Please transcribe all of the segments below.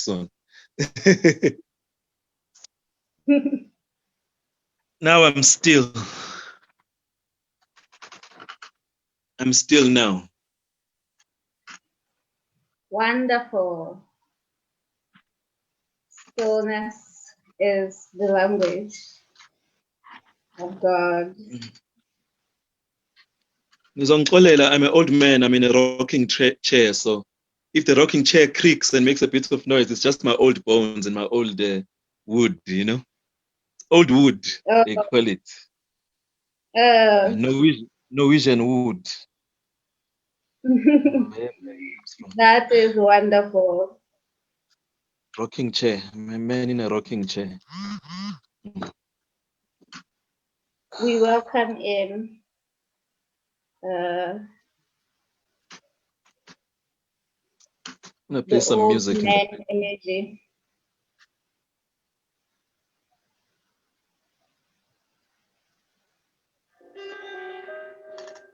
one. Now I'm still now. Wonderful. Stillness is the language of God. I'm an old man. I'm in a rocking chair. So if the rocking chair creaks and makes a bit of noise, it's just my old bones and my old wood, you know? Old wood, they call it. Norwegian wood. That is wonderful. Rocking chair. I'm a man in a rocking chair. We welcome in I'm gonna play some music. Man energy.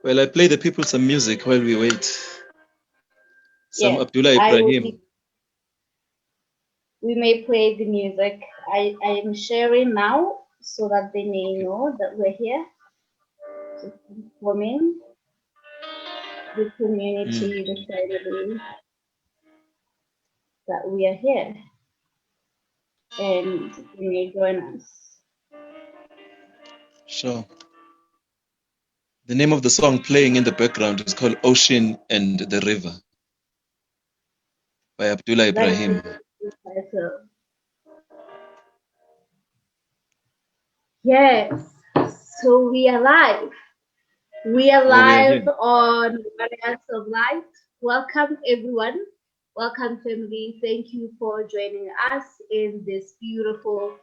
Well, I play the people some music while we wait. Some Yes, 𝗘𝗣𝗜𝗦𝗢𝗓. We may play the music. I am sharing now so that they may know that we're here. Just informing the community, the family, that we are here and you may join us. Sure. The name of the song playing in the background is called Ocean and the River by 𝗘𝗣𝗜𝗦𝗢𝗓. Yes, so we are live. We are live on Warriors of Light. Welcome everyone. Welcome family. Thank you for joining us in this beautiful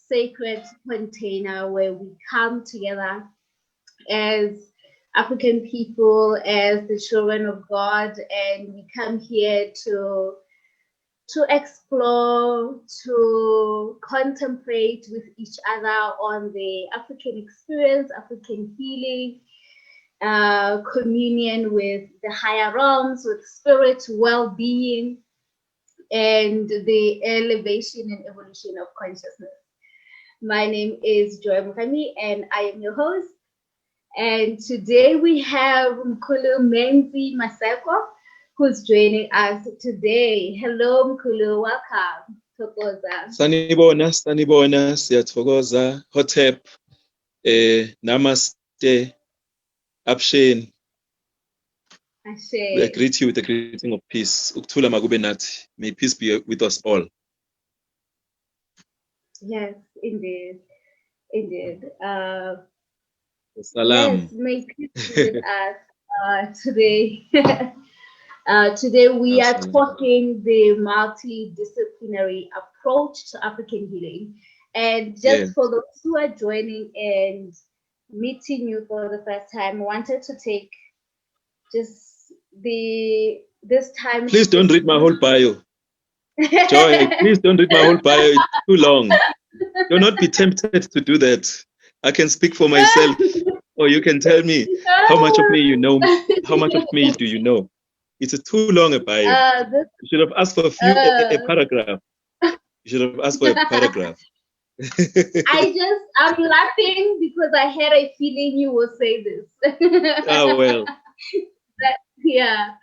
sacred container where we come together as African people, as the children of God, and we come here to explore, to contemplate with each other on the African experience, African healing, communion with the higher realms, with spirit, well-being, and the elevation and evolution of consciousness. My name is 𝗘𝗣𝗜𝗦𝗢𝗓, and I am your host. And today we have Mkhulu Menzi Maseko, who's joining us today. Hello, Mkhulu, welcome. Thokoza. Sanibona, siyathokoza. Hotep, namaste, absheni. I greet you with the greeting of peace. Ukuthula makube nathi. May peace be with us all. Yes, indeed. Indeed. Salam. Yes, may peace be with us today. Today we are talking the multidisciplinary approach to African healing. And just for those who are joining and meeting you for the first time, I wanted to take just this time. Please don't read my whole bio. Joy, please don't read my whole bio. It's too long. Do not be tempted to do that. I can speak for myself, or you can tell me how much of me you know. How much of me do you know? It's too long a bio. You should have asked for a paragraph. You should have asked for a paragraph. I'm laughing because I had a feeling you will say this. Oh, well. Yeah.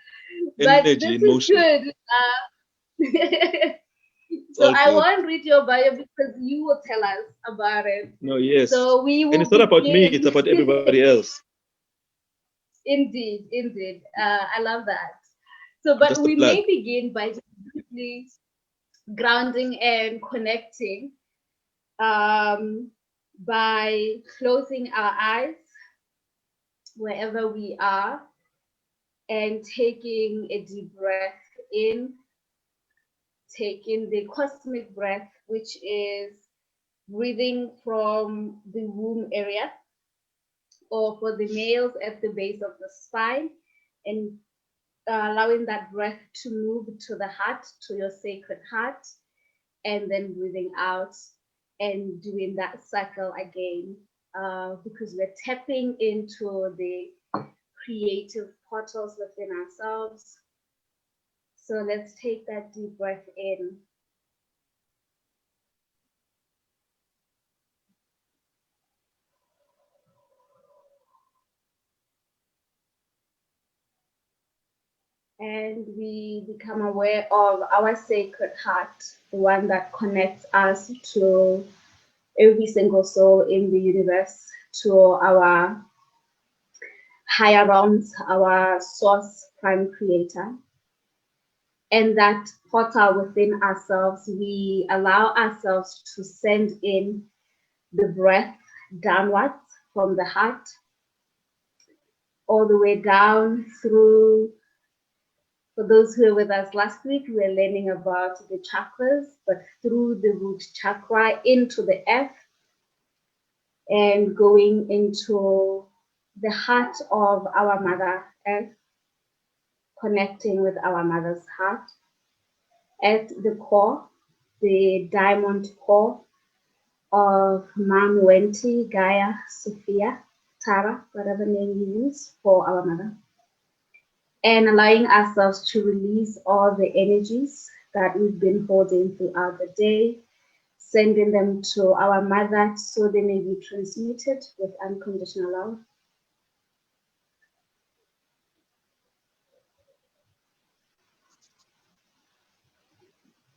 Energy, but this emotion. Is good. So I won't read your bio because you will tell us about it. No, yes. So we will. And it's not about me, it's about everybody else. Indeed, indeed. I love that. So, but we may begin by just briefly grounding and connecting by closing our eyes wherever we are and taking a deep breath in, taking the cosmic breath, which is breathing from the womb area, or for the males at the base of the spine, and allowing that breath to move to the heart, to your sacred heart, and then breathing out and doing that cycle again, because we're tapping into the creative portals within ourselves. So let's take that deep breath in and we become aware of our sacred heart, the one that connects us to every single soul in the universe, to our higher realms, our source, prime creator. And that portal within ourselves, we allow ourselves to send in the breath downwards from the heart, all the way down through. For those who were with us last week, we were learning about the chakras, but through the root chakra into the earth and going into the heart of our Mother Earth, connecting with our Mother's heart. At the core, the diamond core of Mom Wenti, Gaia, Sophia, Tara, whatever name you use for our Mother. And allowing ourselves to release all the energies that we've been holding throughout the day, sending them to our Mother so they may be transmuted with unconditional love.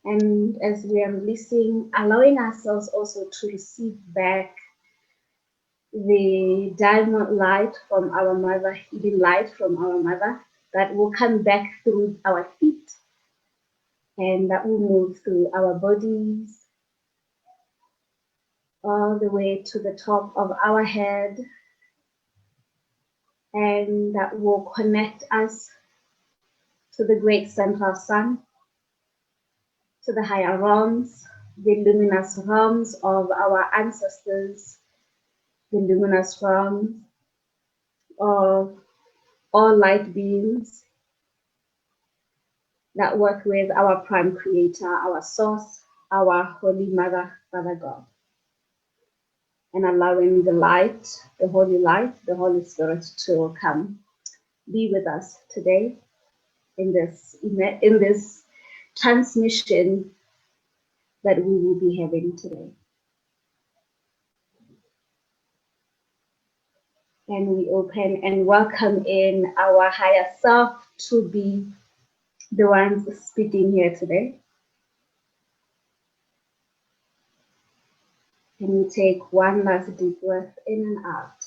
And as we are releasing, allowing ourselves also to receive back the diamond light from our Mother, hidden light from our Mother, that will come back through our feet and that will move through our bodies, all the way to the top of our head, and that will connect us to the great central sun, to the higher realms, the luminous realms of our ancestors, the luminous realms of all light beings that work with our prime creator, our source, our Holy Mother, Father God. And allowing the light, the Holy Spirit to come be with us today in this transmission that we will be having today. And we open and welcome in our higher self to be the ones speaking here today. And we take one last deep breath in and out.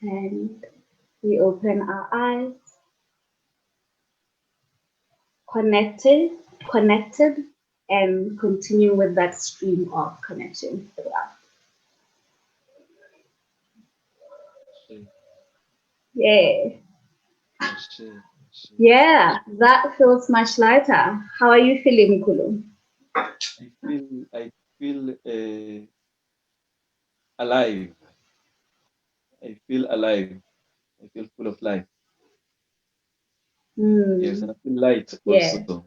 And we open our eyes, connected, and continue with that stream of connection throughout. Yeah. Yeah, that feels much lighter. How are you feeling, Mkhulu? I feel alive. I feel alive. I feel full of life. Yes, and I feel light also. Yeah.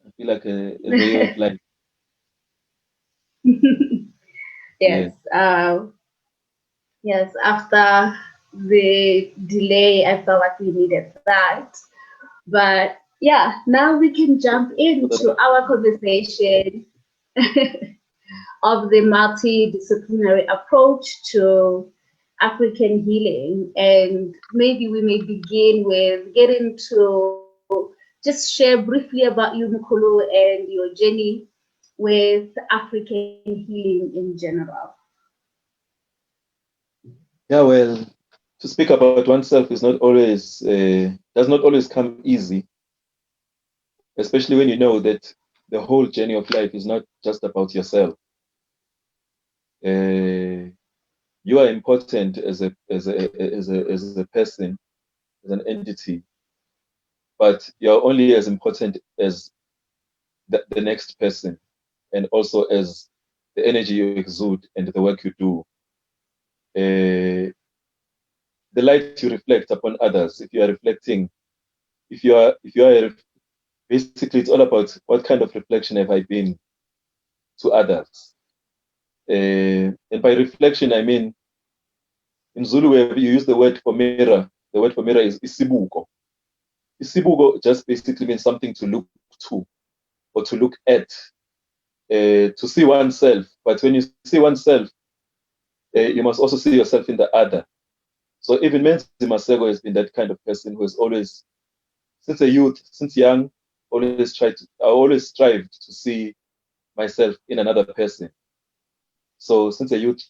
I feel like a ray of light. Yes. Yeah. Yes, after the delay, I felt like we needed that. But yeah, now we can jump into our conversation of the multidisciplinary approach to African healing. And maybe we may begin with getting to just share briefly about you, Mkhulu, and your journey with African healing in general. Yeah, well, to speak about oneself is not always, does not always come easy, especially when you know that the whole journey of life is not just about yourself. You are important as a person, as an entity, but you're only as important as the next person, and also as the energy you exude and the work you do. The light you reflect upon others. If you are reflecting, if you are basically, it's all about what kind of reflection have I been to others. And by reflection, I mean, in Zulu, where you use the word for mirror, the word for mirror is isibuko. Isibuko just basically means something to look to or to look at. to see oneself. But when you see oneself, you must also see yourself in the other. So even Menzi Maseko has been that kind of person who has always, since a youth, since young, I always strived to see myself in another person. So since a youth,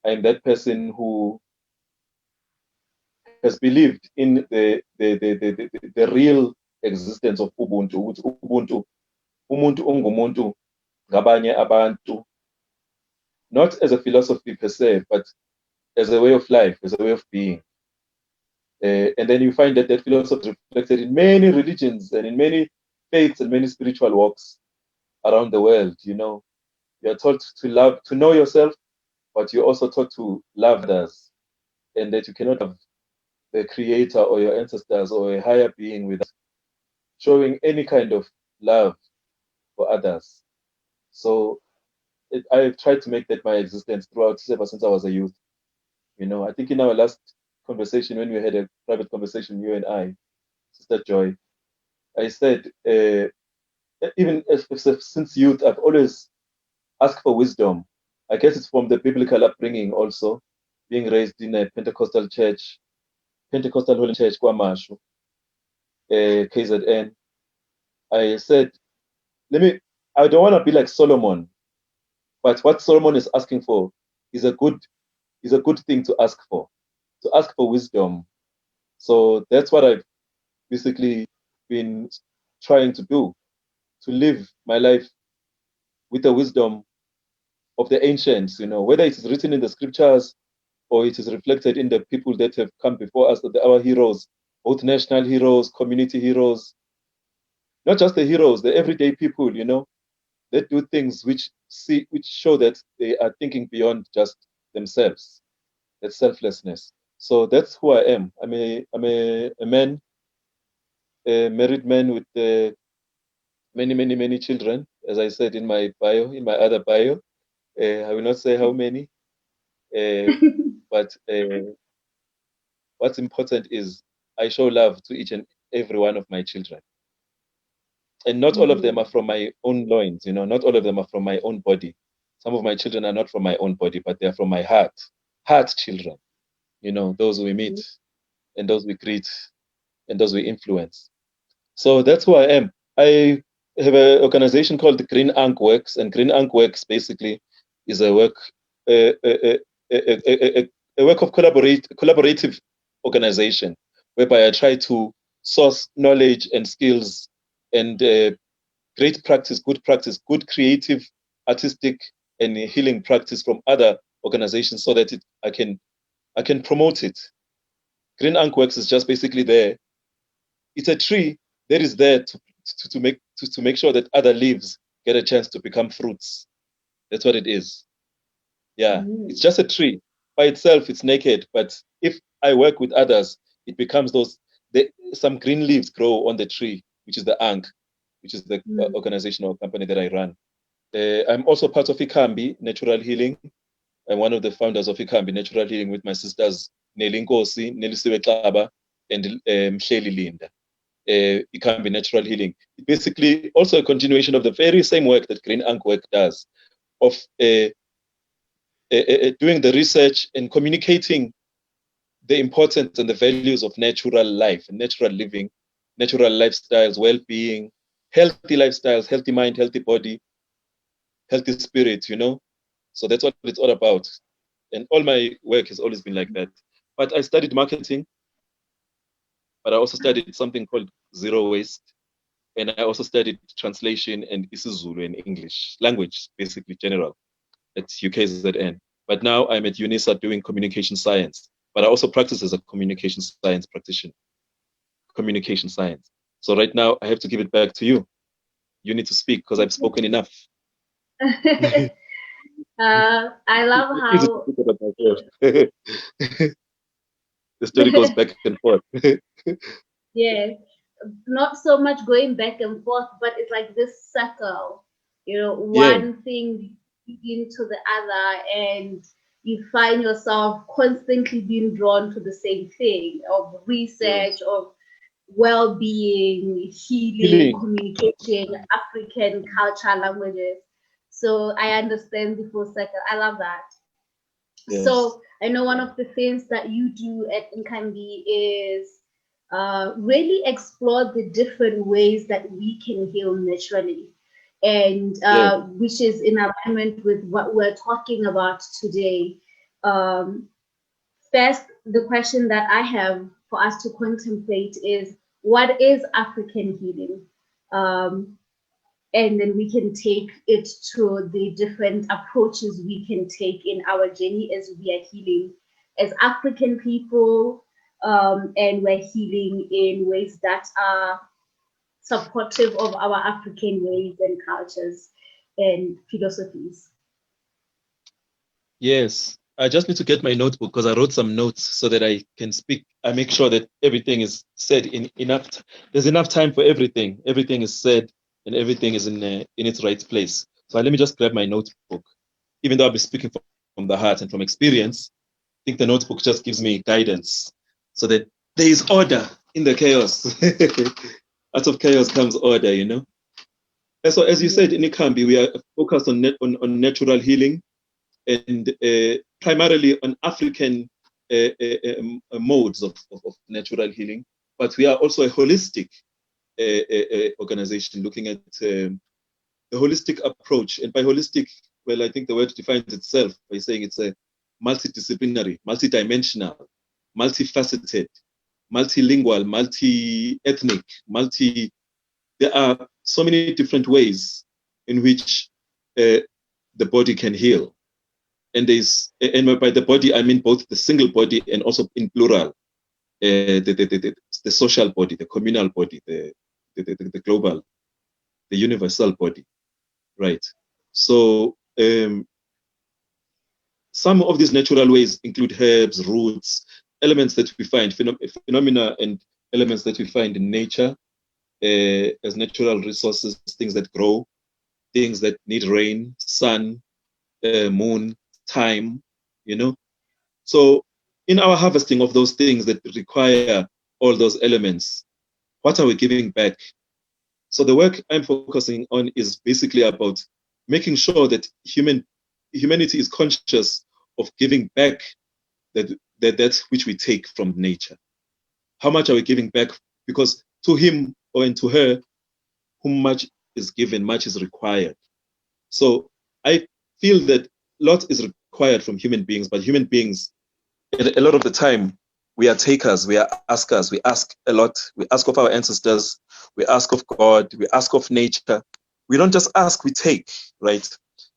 I'm that person who has believed in the real existence of Ubuntu. Ubuntu, umuntu ungumuntu, ngabanye abantu, not as a philosophy per se, but as a way of life, as a way of being. And then you find that that philosophy is reflected in many religions and in many faiths and many spiritual walks around the world. You know, you're taught to love, to know yourself, but you're also taught to love others, and that you cannot have the creator or your ancestors or a higher being without showing any kind of love for others. So I've tried to make that my existence throughout ever since I was a youth. You know, I think in our last conversation, when we had a private conversation, you and I, Sister Joy, I said, even since youth, I've always asked for wisdom. I guess it's from the biblical upbringing also, being raised in a Pentecostal church, Pentecostal Holy Church, KwaMashu, KZN. I said, I don't want to be like Solomon, but what Solomon is asking for is a good thing to ask for wisdom. So that's what I've basically been trying to do, to live my life with the wisdom of the ancients, you know, whether it is written in the scriptures or it is reflected in the people that have come before us, our heroes, both national heroes, community heroes, not just the heroes, the everyday people, you know, that do things which show that they are thinking beyond just themselves. That's selflessness. So that's who I am. I'm a man, a married man with many children, as I said in my bio, in my other bio. I will not say how many, but what's important is I show love to each and every one of my children. And not all of them are from my own loins, you know, not all of them are from my own body. Some of my children are not from my own body, but they're from my heart children, you know, those we meet and those we greet and those we influence. So that's who I am. I have an organization called the 𝗘𝗏𝗏𝗏 Works, and 𝗘𝗏𝗏𝗏 Works basically is a work of collaborative organization whereby I try to source knowledge and skills and great practice, good creative, artistic, and healing practice from other organizations so that I can promote it. 𝗘𝗏𝗏𝗏 Works is just basically there. It's a tree that is there to make sure that other leaves get a chance to become fruits. That's what it is. Yeah, it's just a tree by itself. It's naked, but if I work with others, it becomes some green leaves grow on the tree, which is the 𝗘𝗏𝗏𝗏, which is the organization or company that I run. I'm also part of 𝗘𝗏𝗏𝗏𝗏 Natural Healing. I'm one of the founders of 𝗘𝗏𝗏𝗏𝗏𝗏 Natural Healing with my sisters Nelly Nkosi, Nelisiwe Xaba, and Mhleli Linda. 𝗘𝗏𝗏𝗏𝗏𝗏 Natural Healing. It's basically also a continuation of the very same work that 𝗘𝗏𝗏𝗏𝗏𝗏 Work does, of doing the research and communicating the importance and the values of natural life, natural living, natural lifestyles, well-being, healthy lifestyles, healthy mind, healthy body, healthy spirit, you know. So that's what it's all about. And all my work has always been like that. But I studied marketing, but I also studied something called zero waste. And I also studied translation and isiZulu and English language, basically general, at UKZN. But now I'm at UNISA doing communication science. But I also practice as a communication science practitioner. Communication science. So right now I have to give it back to you. You need to speak because I've spoken enough. I love how the story goes back and forth. Yes, not so much going back and forth, but it's like this circle, you know, one thing into the other, and you find yourself constantly being drawn to the same thing of research, of well-being, healing, communication, African culture, languages. So I understand the full cycle. I love that. Yes. So I know one of the things that you do at 𝗘𝗣𝗜𝗦𝗢 is really explore the different ways that we can heal naturally, and which is in alignment with what we're talking about today. First, the question that I have for us to contemplate is, what is African healing? And then we can take it to the different approaches we can take in our journey as we are healing as African people, and we're healing in ways that are supportive of our African ways and cultures and philosophies. Yes, I just need to get my notebook because I wrote some notes so that I can speak. I make sure that everything is said in enough. There's enough time for everything. Everything is said and everything is in its right place. So let me just grab my notebook. Even though I'll be speaking from the heart and from experience, I think the notebook just gives me guidance so that there is order in the chaos. Out of chaos comes order, you know. And so, as you said in 𝗘𝗣𝗜𝗦𝗢𝗑, we are focused on natural healing, and primarily on African modes of natural healing. But we are also a holistic organization looking at the holistic approach. And by holistic, well, I think the word defines itself by saying it's a multidisciplinary, multidimensional, multifaceted, multilingual, multi-ethnic, there are so many different ways in which the body can heal. And by the body, I mean both the single body and also in plural, the social body, the communal body, the global, the universal body, right? So some of these natural ways include herbs, roots, elements that we find, phenomena and elements that we find in nature as natural resources, things that grow, things that need rain, sun, moon, time, you know. So in our harvesting of those things that require all those elements, what are we giving back? So the work I'm focusing on is basically about making sure that humanity is conscious of giving back that which we take from nature. How much are we giving back? Because to him or to her, whom much is given, much is required. So I feel that a lot is required from human beings, but human beings, a lot of the time, we are takers, we are askers, we ask a lot. We ask of our ancestors, we ask of God, we ask of nature. We don't just ask, we take, right?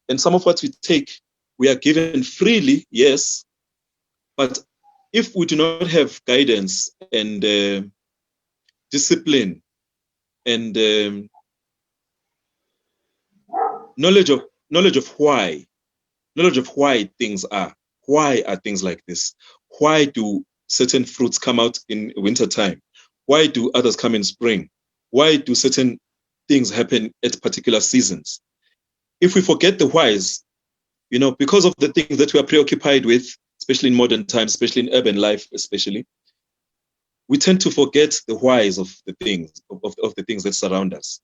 And some of what we take, we are given freely, yes, but if we do not have guidance and discipline and knowledge of why things are. Why are things like this? Why do certain fruits come out in wintertime? Why do others come in spring? Why do certain things happen at particular seasons? If we forget the whys, you know, because of the things that we are preoccupied with, especially in modern times, especially in urban life, especially, we tend to forget the whys of the things, of the things that surround us,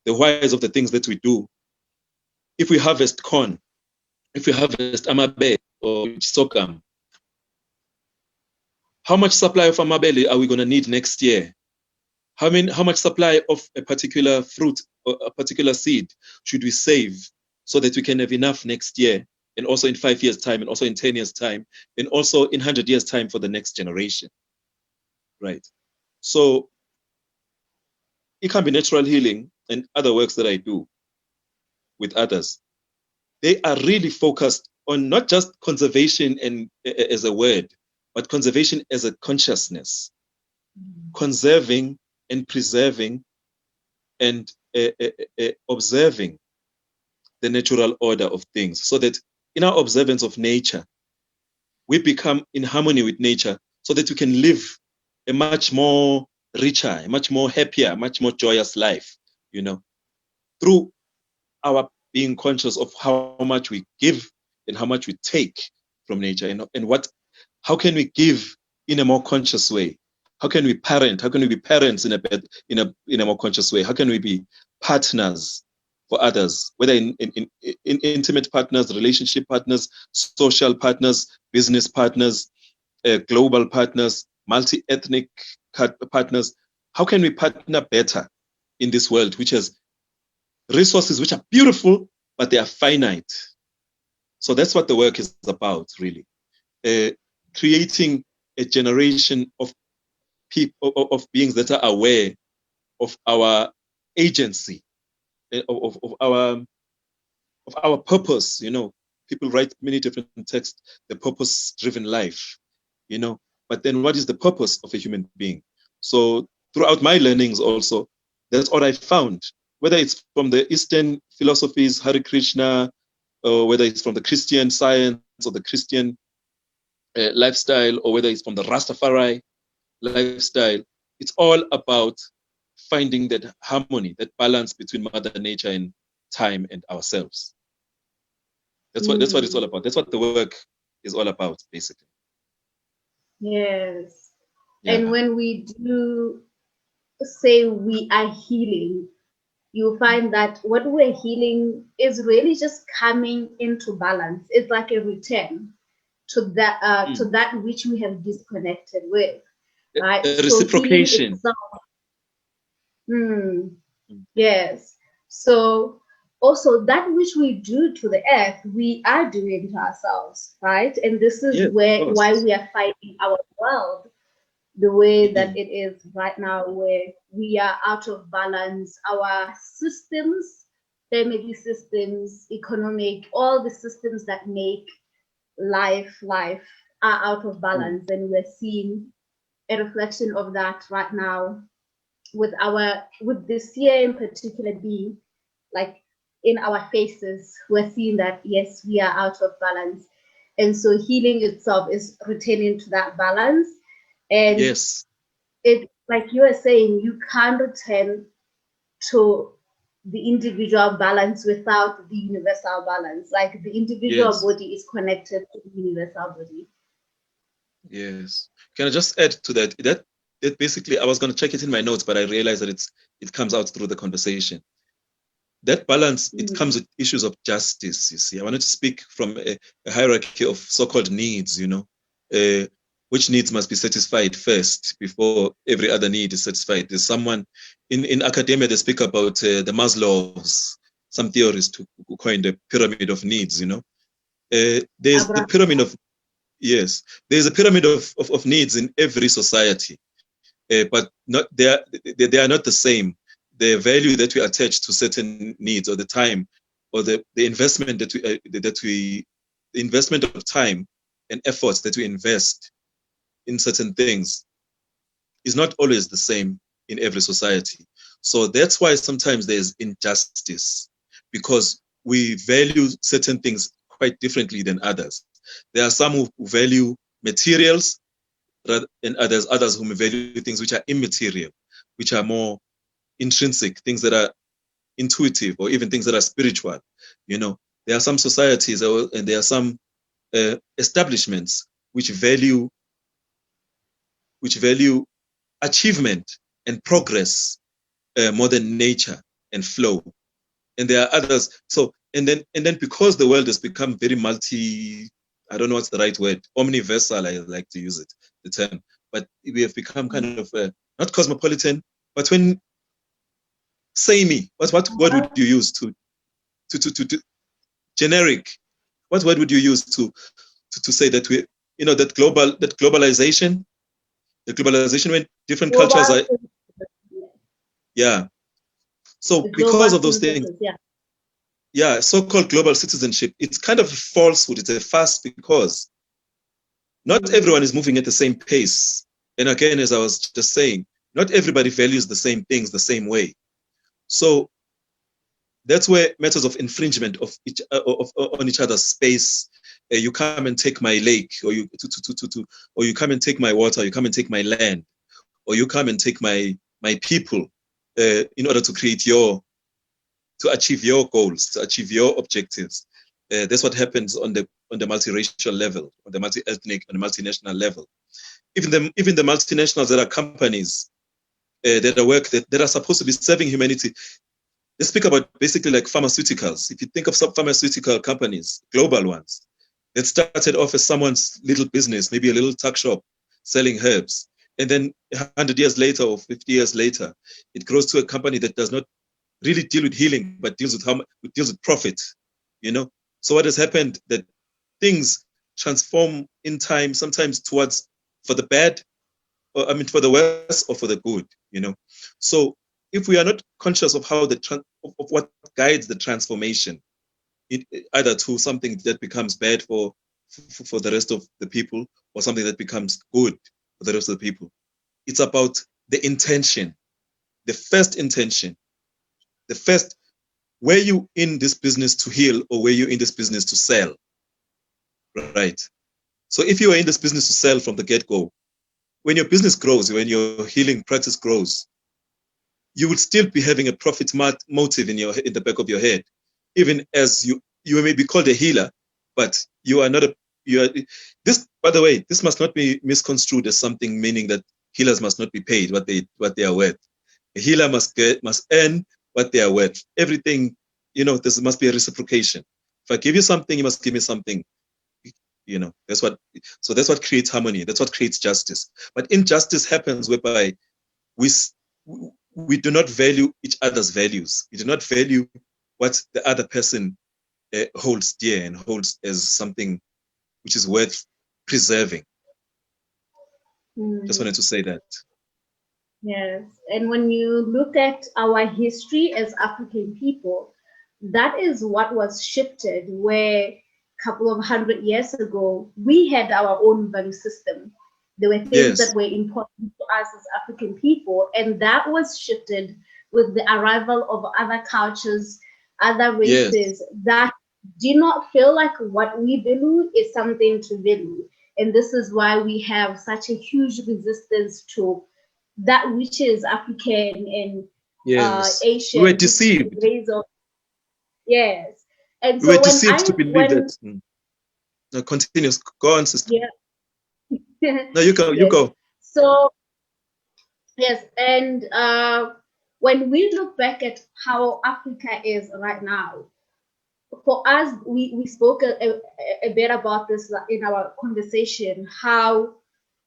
the whys of the things that we do. If we harvest corn, if we harvest amabele or sorghum, how much supply of amabele are we going to need next year? How much supply of a particular fruit or a particular seed should we save so that we can have enough next year, and also in 5 years' time, and also in 10 years' time, and also in 100 years' time for the next generation, right? So it can be natural healing and other works that I do with others. They are really focused on not just conservation and as a word, but conservation as a consciousness, conserving and preserving and observing the natural order of things, so that in our observance of nature, we become in harmony with nature, so that we can live a much more richer, a much more happier, much more joyous life, you know, through our being conscious of how much we give and how much we take from nature, and how can we give in a more conscious way? How can we parent? How can we be parents in a more conscious way? How can we be partners for others, whether in intimate partners, relationship partners, social partners, business partners, global partners, multi-ethnic partners. How can we partner better in this world, which has resources which are beautiful, but they are finite? So that's what the work is about, really. Creating a generation of people, of beings that are aware of our agency, of our purpose. People write many different texts, the purpose-driven life, but then what is the purpose of a human being? So throughout my learnings also, that's what I found, whether it's from the Eastern philosophies, Hare Krishna, or whether it's from the Christian science or the Christian lifestyle, or whether it's from the Rastafari lifestyle, it's all about finding that harmony, that balance between Mother Nature and time and ourselves. That's what it's all about. That's what the work is all about, basically. Yes. Yeah. And when we do say we are healing, you find that what we're healing is really just coming into balance. It's like a return to that which we have disconnected with, right? A reciprocation. So yes. So also that which we do to the earth, we are doing to ourselves, right? And this is why we are fighting our world the way that it is right now, where we are out of balance. Our systems, family systems, economic, all the systems that make life are out of balance. And we're seeing a reflection of that right now with this year in particular being like in our faces. We're seeing that, yes, we are out of balance. And so healing itself is returning to that balance. And yes, it, like you were saying, you can't return to the individual balance without the universal balance. Like the individual body is connected to the universal body. Yes. Can I just add to that? That basically, I was going to check it in my notes, but I realized that it comes out through the conversation. That balance, it comes with issues of justice, you see. I wanted to speak from a hierarchy of so-called needs, which needs must be satisfied first before every other need is satisfied. There's someone in academia, they speak about the Maslow's, some theorists who coined the pyramid of needs, There's the pyramid of, there's a pyramid of needs in every society, but they are not the same. The value that we attach to certain needs, or the time, or the investment the investment of time and efforts that we invest in certain things is not always the same in every society. So that's why sometimes there's injustice, because we value certain things quite differently than others. There are some who value materials, and others who value things which are immaterial, which are more intrinsic, things that are intuitive, or even things that are spiritual. There are some societies and there are some establishments which value achievement and progress more than nature and flow. And there are others. So and then because the world has become very I don't know what's the right word, omniversal, I like to use it, the term, but we have become kind of not cosmopolitan, but when samey, what word would you use to generic? What word would you use to say that we, that globalization when different cultures are, so because of those things, so-called global citizenship, it's kind of a falsehood, it's a farce, because not everyone is moving at the same pace. And again, as I was just saying, not everybody values the same things the same way. So that's where matters of infringement on each other's space. You come and take my lake, or you come and take my water, you come and take my land, or you come and take my people, in order to achieve your goals, to achieve your objectives. That's what happens on the multiracial level, on the multi-ethnic, on the multinational level. Even the multinationals that are companies that are supposed to be serving humanity, Let's speak about basically like pharmaceuticals. If you think of some pharmaceutical companies, global ones, that started off as someone's little business, maybe a little tuck shop selling herbs. And then 100 years later or 50 years later, it grows to a company that does not really deal with healing, but deals with profit, you know? So what has happened that things transform in time, sometimes towards for the bad, or I mean for the worse or for the good, you know? So if we are not conscious of how of what guides the transformation, either to something that becomes bad for the rest of the people or something that becomes good for the rest of the people. It's about the intention, the first intention, the first, were you in this business to heal or were you in this business to sell? Right. So if you are in this business to sell from the get-go, when your business grows, when your healing practice grows, you will still be having a profit motive in the back of your head, even as you may be called a healer, but you are not this, by the way, this must not be misconstrued as something meaning that healers must not be paid what they are worth. A healer must earn what they are worth. Everything, there must be a reciprocation. If I give you something, you must give me something. That's what creates harmony. That's what creates justice. But injustice happens whereby we do not value each other's values. We do not value what the other person holds dear and holds as something which is worth preserving. Just wanted to say that. Yes, and when you look at our history as African people, that is what was shifted, where a couple of 100 years ago, we had our own value system. There were things that were important to us as African people, and that was shifted with the arrival of other cultures, other races that do not feel like what we value is something to value. And this is why we have such a huge resistance to that which is African and Asian. We were deceived. Yes. And so we were deceived to believe that. No, continuous. Go on, sister. Yeah. No, you go. Yes. You go. So, yes, and when we look back at how Africa is right now, for us, we spoke a bit about this in our conversation, how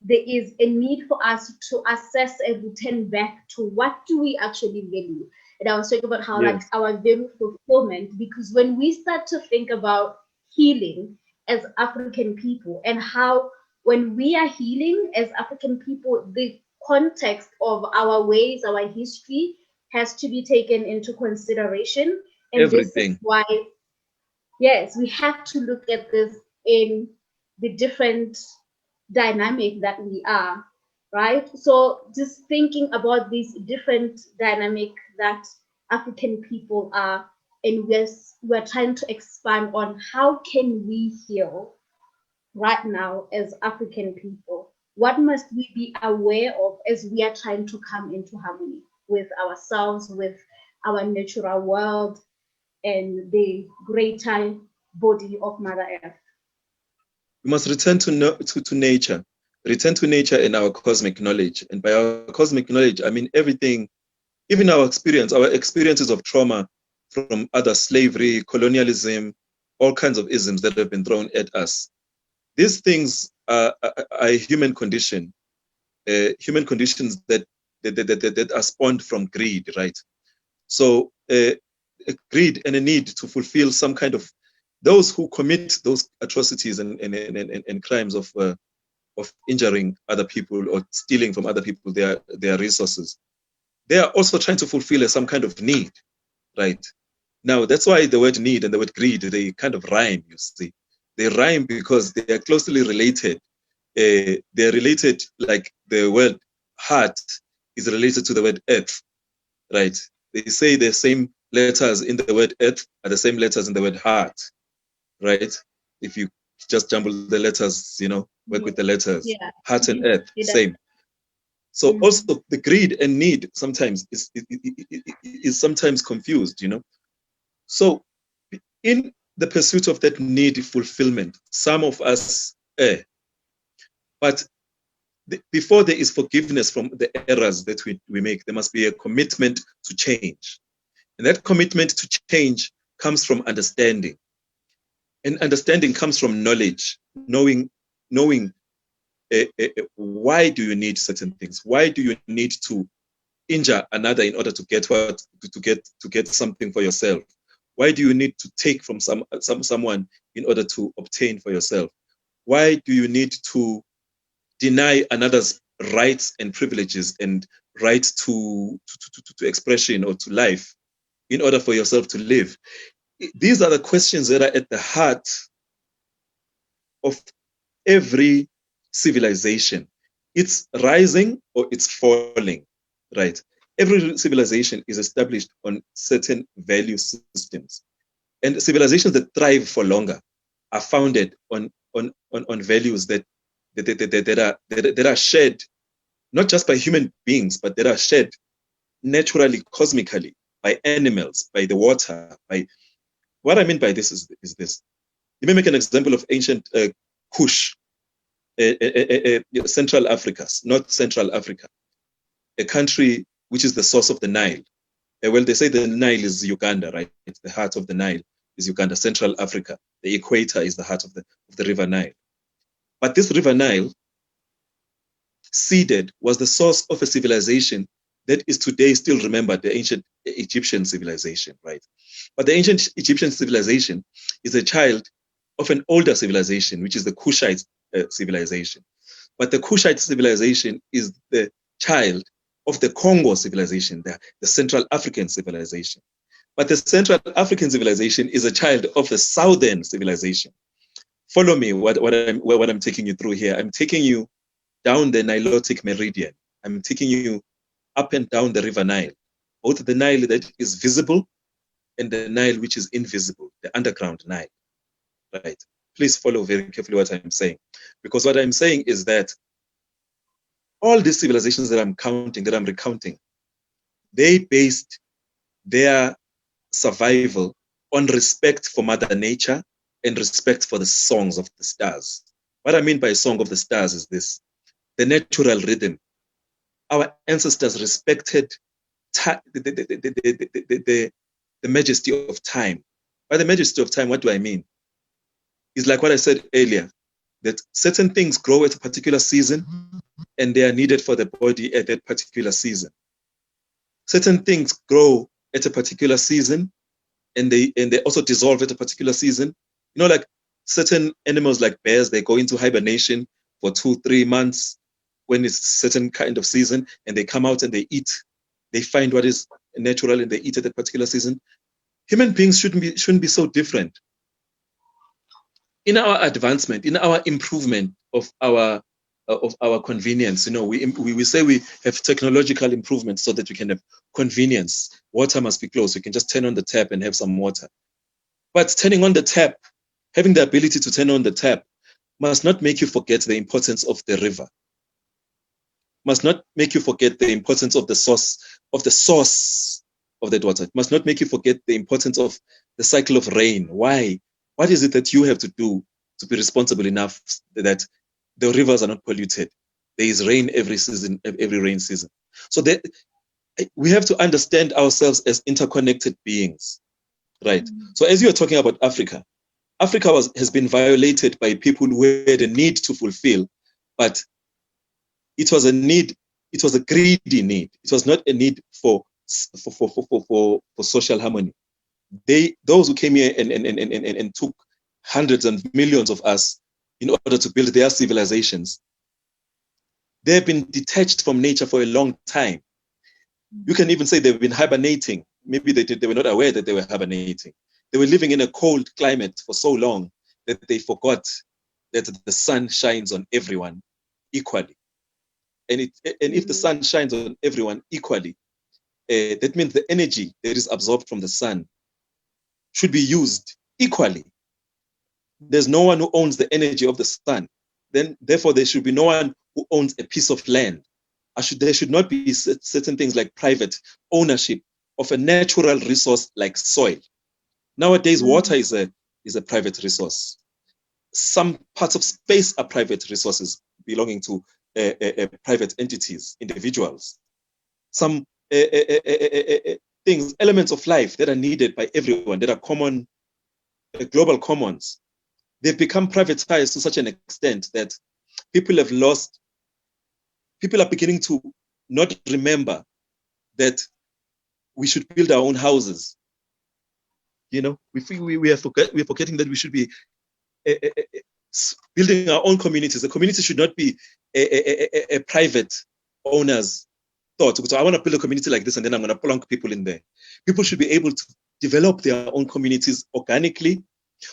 there is a need for us to assess and return back to what do we actually value. And I was talking about how like our value fulfillment, because when we start to think about healing as African people and how when we are healing as African people, the context of our ways, our history has to be taken into consideration. And everything. This is why, yes, we have to look at this in the different dynamic that we are, right? So just thinking about these different dynamic that African people are, and we're trying to expand on how can we heal right now as African people? What must we be aware of as we are trying to come into harmony with ourselves, with our natural world, and the greater body of Mother Earth? We must return to nature, return to nature and our cosmic knowledge. And by our cosmic knowledge, I mean everything, even our experiences of trauma from other slavery, colonialism, all kinds of isms that have been thrown at us. These things are a human condition, human conditions that are spawned from greed, right? So greed and a need to fulfill some kind of, those who commit those atrocities and crimes of injuring other people or stealing from other people their resources, they are also trying to fulfill some kind of need, right? Now, that's why the word need and the word greed, they kind of rhyme, you see. They rhyme because they are closely related. They're related like the word heart is related to the word earth, right? They say the same letters in the word earth are the same letters in the word heart, right? If you just jumble the letters, work with the letters, heart and earth, same. So also the greed and need sometimes is sometimes confused, So in the pursuit of that need fulfillment, some of us err. But before there is forgiveness from the errors that we make, there must be a commitment to change. And that commitment to change comes from understanding. And understanding comes from knowledge, knowing why do you need certain things? Why do you need to injure another in order to get to get something for yourself? Why do you need to take from someone in order to obtain for yourself? Why do you need to deny another's rights and privileges and right to expression or to life in order for yourself to live? These are the questions that are at the heart of every civilization. It's rising or it's falling, right? Every civilization is established on certain value systems. And civilizations that thrive for longer are founded on values that are shared, not just by human beings, but that are shared naturally, cosmically, by animals, by the water. By what I mean by this is this. Let me make an example of ancient Kush, Central Africa, not Central Africa, a country which is the source of the Nile. Well, they say the Nile is Uganda, right? It's the heart of the Nile is Uganda, Central Africa. The equator is the heart of the River Nile. But this River Nile, seeded, was the source of a civilization that is today still remembered, the ancient Egyptian civilization, right? But the ancient Egyptian civilization is a child of an older civilization, which is the Kushite civilization. But the Kushite civilization is the child of the Congo civilization, the Central African civilization. But the Central African civilization is a child of the Southern civilization. Follow me, what I'm taking you through here. I'm taking you down the Nilotic meridian. I'm taking you up and down the River Nile, both the Nile that is visible and the Nile which is invisible, the underground Nile, right? Please follow very carefully what I'm saying, because what I'm saying is that all these civilizations that I'm recounting, they based their survival on respect for Mother Nature and respect for the songs of the stars. What I mean by song of the stars is this: the natural rhythm. Our ancestors respected the majesty of time. By the majesty of time, what do I mean? It's like what I said earlier, that certain things grow at a particular season and they are needed for the body at that particular season. Certain things grow at a particular season and they also dissolve at a particular season. You know, like certain animals like bears, they go into hibernation for 2-3 months when it's a certain kind of season, and they come out and they eat. They find what is natural and they eat at a particular season. Human beings shouldn't be so different. In our advancement, in our improvement of our convenience, you know, we say we have technological improvements so that we can have convenience. Water must be close. We can just turn on the tap and have some water. But turning on the tap, having the ability to turn on the tap, must not make you forget the importance of the river. Must not make you forget the importance of the source of that water. It must not make you forget the importance of the cycle of rain. Why? What is it that you have to do to be responsible enough that the rivers are not polluted? There is rain every season, every rain season. So we have to understand ourselves as interconnected beings, right? So as you are talking about Africa, Africa has been violated by people who had a need to fulfill, but it was a need. It was a greedy need. It was not a need for social harmony. Those who came here and took hundreds and millions of us in order to build their civilizations, they have been detached from nature for a long time. You can even say they've been hibernating. Maybe they were not aware that they were hibernating. They were living in a cold climate for so long that they forgot that the sun shines on everyone equally. And if the sun shines on everyone equally, that means the energy that is absorbed from the sun should be used equally. There's no one who owns the energy of the sun. Therefore, there should be no one who owns a piece of land. There should not be certain things like private ownership of a natural resource like soil. Nowadays, water is a private resource. Some parts of space are private resources belonging to private entities, individuals. Some things, elements of life that are needed by everyone, that are common, global commons, they've become privatized to such an extent that people are beginning to not remember that we should build our own houses. You know, we are forgetting that we should be building our own communities. The community should not be a private owner's thought. So I want to build a community like this, and then I'm going to plunk people in there. People should be able to develop their own communities organically,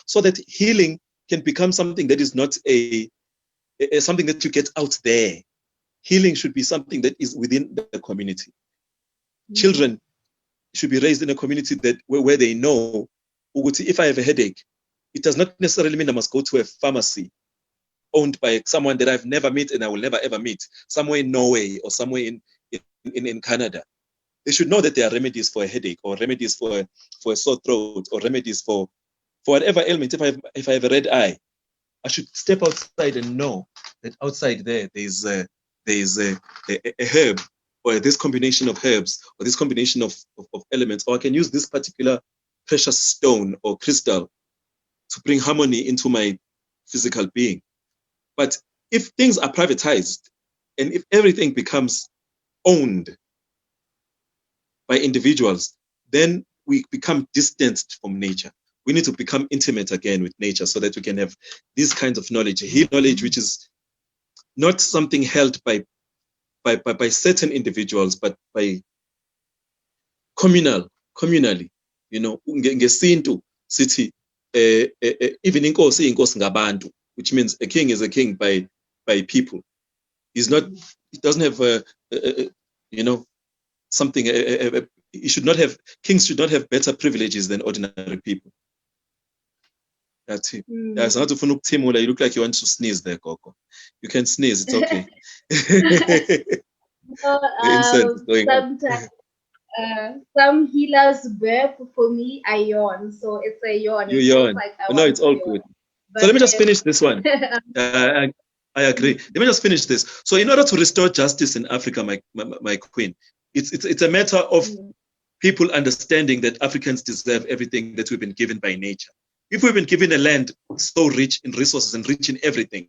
so that healing can become something that is not something that you get out there. Healing should be something that is within the community. Mm-hmm. Children should be raised in a community where they know, if I have a headache, it does not necessarily mean I must go to a pharmacy owned by someone that I've never met and I will never ever meet, somewhere in Norway or somewhere in Canada. They should know that there are remedies for a headache, or remedies for a sore throat, or remedies for whatever ailment. If I have a red eye, I should step outside and know that outside there's a herb, or this combination of herbs, or this combination of elements, or I can use this particular precious stone or crystal to bring harmony into my physical being. But if things are privatized, and if everything becomes owned by individuals, then we become distanced from nature. We need to become intimate again with nature, so that we can have these kinds of knowledge, knowledge which is not something held by certain individuals, but by communally. You know, ngesintu sithi even inkosi ngabantu, which means a king is a king by people. He's not. It doesn't have something. He should not have. Kings should not have better privileges than ordinary people. That's it. That's not to you look like you want to sneeze there, Coco. You can sneeze. It's okay. Sometimes some healers burp. For me, I yawn, so it's a yawn. You yawn. Like no, it's all good. So let me just finish this one. I agree. Let me just finish this. So in order to restore justice in Africa, my queen, it's a matter of people understanding that Africans deserve everything that we've been given by nature. If we've been given a land so rich in resources and rich in everything,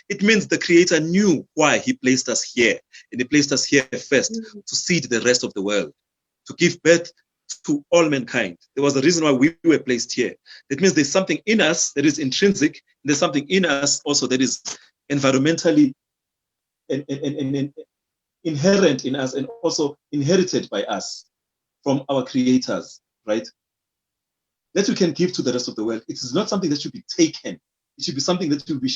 it means the Creator knew why He placed us here. And He placed us here first to seed the rest of the world, to give birth to all mankind. There was a reason why we were placed here. That means there's something in us that is intrinsic. And there's something in us also that is environmentally and inherent in us, and also inherited by us from our creators, right? That we can give to the rest of the world. It is not something that should be taken. It should be something that should be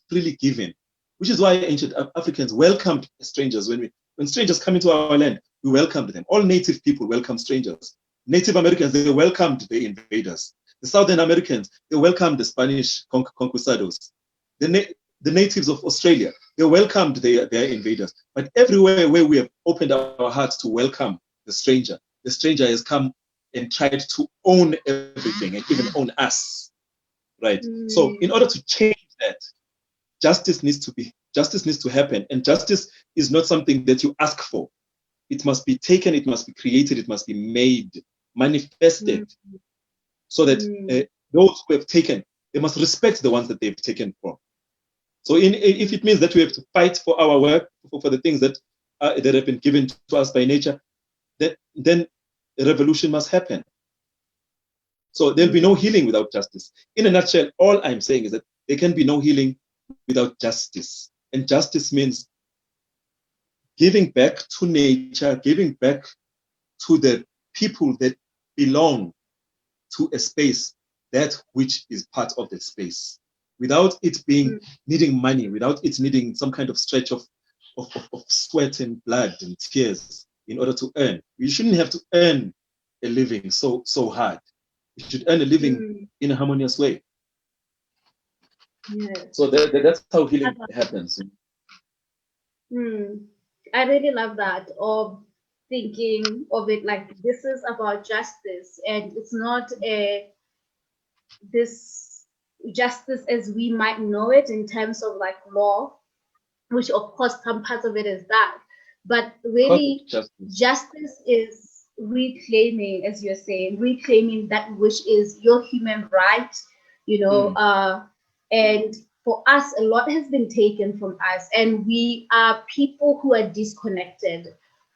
freely given, which is why ancient Africans welcomed strangers. When strangers come into our land, we welcomed them. All native people welcome strangers. Native Americans, they welcomed the invaders. The Southern Americans, they welcomed the Spanish conquistadors. The natives of Australia, they welcomed their invaders. But everywhere where we have opened our hearts to welcome the stranger has come and tried to own everything, and even own us, right? So in order to change that, justice needs to happen. And justice is not something that you ask for. It must be taken, it must be created, it must be made, manifested, so that those who have taken, they must respect the ones that they've taken from. So if it means that we have to fight for our work, for the things that have been given to us by nature, then a revolution must happen. So there'll be no healing without justice. In a nutshell, all I'm saying is that there can be no healing without justice. And justice means giving back to nature, giving back to the people that belong to a space, that which is part of the space, without it being needing money, without it needing some kind of stretch of sweat and blood and tears in order to earn. You shouldn't have to earn a living so hard. You should earn a living in a harmonious way. Yes. So that's how healing happens. I really love that, of thinking of it like this is about justice, and it's not this justice as we might know it in terms of like law, which of course some parts of it is that, but really justice is reclaiming, as you're saying, reclaiming that which is your human right, you know, and for us, a lot has been taken from us, and we are people who are disconnected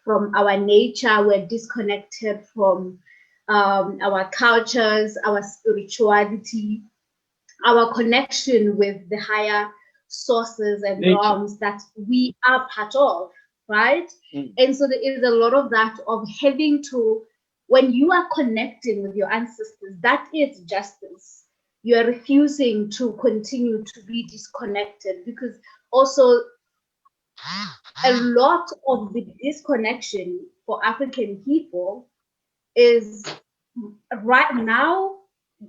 from our nature. We're disconnected from our cultures, our spirituality, our connection with the higher sources and realms that we are part of, right? And so there is a lot of that, of having to, when you are connecting with your ancestors, that is justice. You are refusing to continue to be disconnected, because also a lot of the disconnection for African people is right now,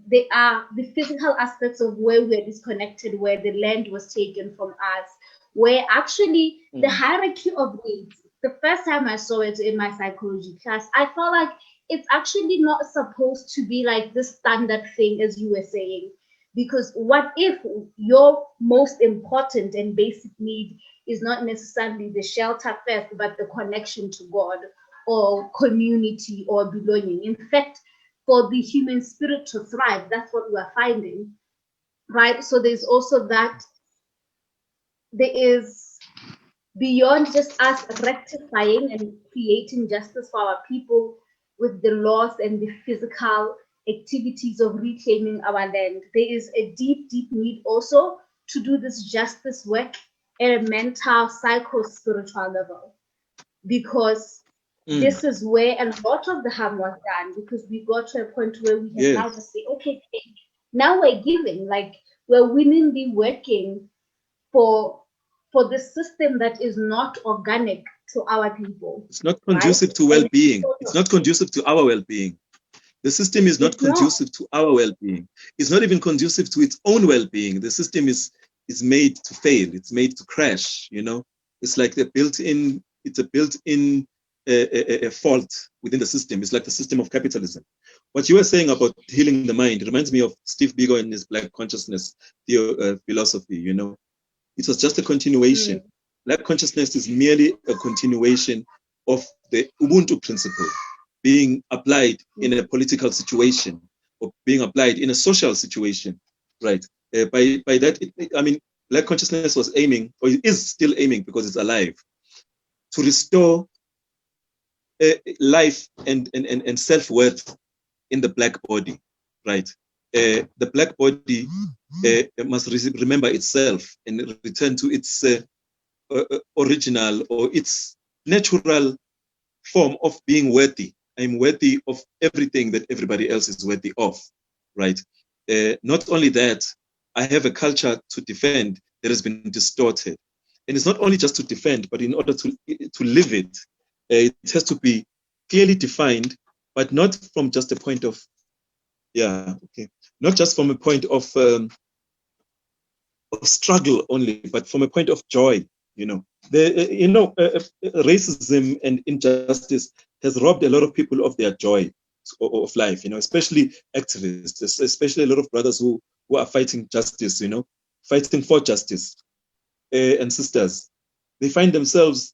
they are the physical aspects of where we're disconnected, where the land was taken from us, where actually the hierarchy of needs, the first time I saw it in my psychology class, I felt like it's actually not supposed to be like this standard thing, as you were saying. Because what if your most important and basic need is not necessarily the shelter first, but the connection to God or community or belonging? In fact, for the human spirit to thrive, that's what we're finding, right? So there's also that, there is, beyond just us rectifying and creating justice for our people with the laws and the physical activities of reclaiming our land, there is a deep, deep need also to do this justice work at a mental, psycho-spiritual level, because this is where a lot of the harm was done, because we got to a point where we have now to say, okay, now we're giving, like we're willingly working for the system that is not organic to our people. It's not conducive to well-being. It's not conducive to our well-being. The system is not conducive to our well-being. It's not even conducive to its own well-being. The system is made to fail. It's made to crash. You know, it's like a built-in a fault within the system. It's like the system of capitalism. What you were saying about healing the mind reminds me of Steve Biko and his Black consciousness philosophy. You know, it was just a continuation. Black consciousness is merely a continuation of the Ubuntu principle being applied in a political situation or being applied in a social situation, right? By that, I mean, Black consciousness was aiming, or is still aiming because it's alive, to restore life and self-worth in the Black body, right? The Black body must remember itself and return to its original or its natural form of being worthy. I'm worthy of everything that everybody else is worthy of, right? Not only that, I have a culture to defend that has been distorted. And it's not only just to defend, but in order to live it, it has to be clearly defined, but not from just a point of, not just from a point of struggle only, but from a point of joy. You know, racism and injustice has robbed a lot of people of their joy of life. You know, especially activists, especially a lot of brothers who are fighting justice. You know, fighting for justice, and sisters. They find themselves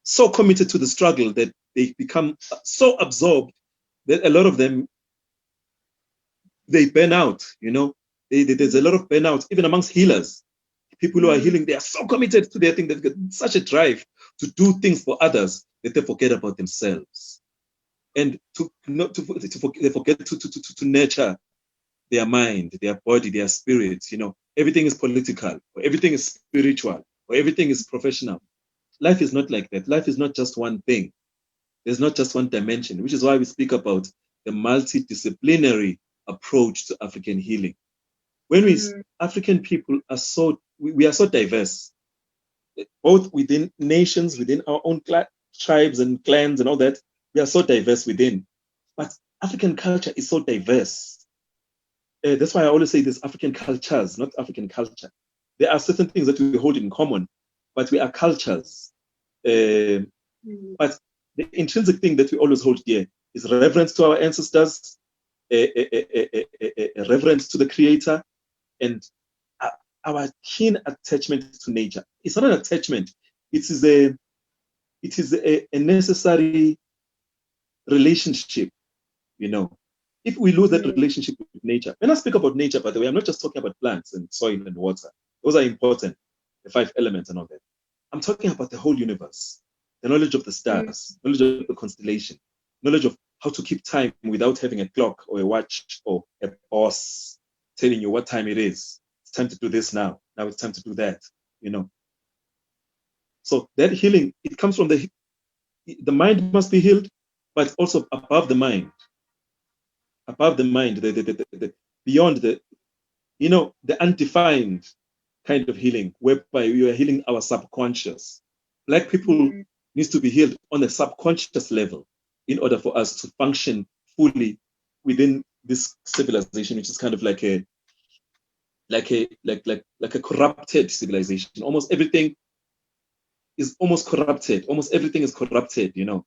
so committed to the struggle that they become so absorbed that a lot of them, they burn out. You know, there's a lot of burnout even amongst healers. People who are healing, they are so committed to their thing, they've got such a drive to do things for others that they forget about themselves. And they forget to nurture their mind, their body, their spirit. You know, everything is political, or everything is spiritual, or everything is professional. Life is not like that. Life is not just one thing. There's not just one dimension, which is why we speak about the multidisciplinary approach to African healing. When African people are we are so diverse, both within nations, within our own tribes and clans and all that. We are so diverse within, but African culture is so diverse. That's why I always say there's African cultures, not African culture. There are certain things that we hold in common, but we are cultures. But the intrinsic thing that we always hold dear is reverence to our ancestors, reverence to the Creator, and our keen attachment to nature. It's not an attachment. It is a necessary relationship, you know. If we lose that relationship with nature, when I speak about nature, by the way, I'm not just talking about plants and soil and water. Those are important, the 5 elements and all that. I'm talking about the whole universe, the knowledge of the stars, knowledge of the constellation, knowledge of how to keep time without having a clock or a watch or a boss telling you what time it is. It's time to do this now. Now it's time to do that, you know. So that healing, it comes from the mind must be healed, but also above the mind, the beyond the, you know, the undefined kind of healing, whereby we are healing our subconscious. Black people needs to be healed on a subconscious level in order for us to function fully within this civilization, which is kind of like a corrupted civilization. Almost everything is almost corrupted. Almost everything is corrupted, you know,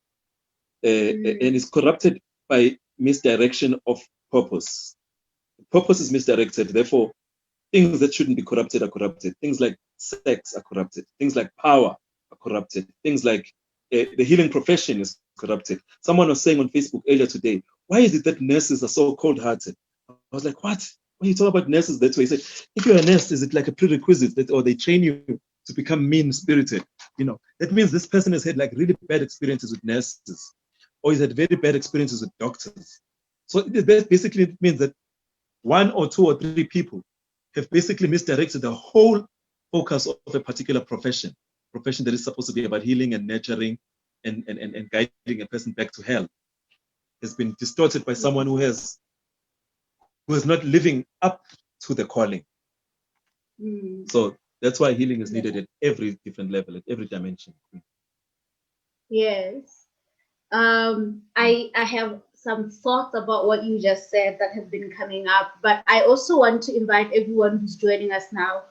and it's corrupted by misdirection of purpose. Purpose is misdirected. Therefore, things that shouldn't be corrupted are corrupted. Things like sex are corrupted. Things like power are corrupted. Things like the healing profession is corrupted. Someone was saying on Facebook earlier today, why is it that nurses are so cold-hearted? I was like, what? When you talk about nurses that way, he said, if you're a nurse, is it like a prerequisite that, or they train you to become mean-spirited? You know, that means this person has had like really bad experiences with nurses, or he's had very bad experiences with doctors. So it basically means that 1 or 2 or 3 people have basically misdirected the whole focus of a particular profession that is supposed to be about healing and nurturing and guiding a person back to health. Has been distorted by someone who is not living up to the calling. So that's why healing is needed at every different level, at every dimension. Yes. I have some thoughts about what you just said that have been coming up, but I also want to invite everyone who's joining us now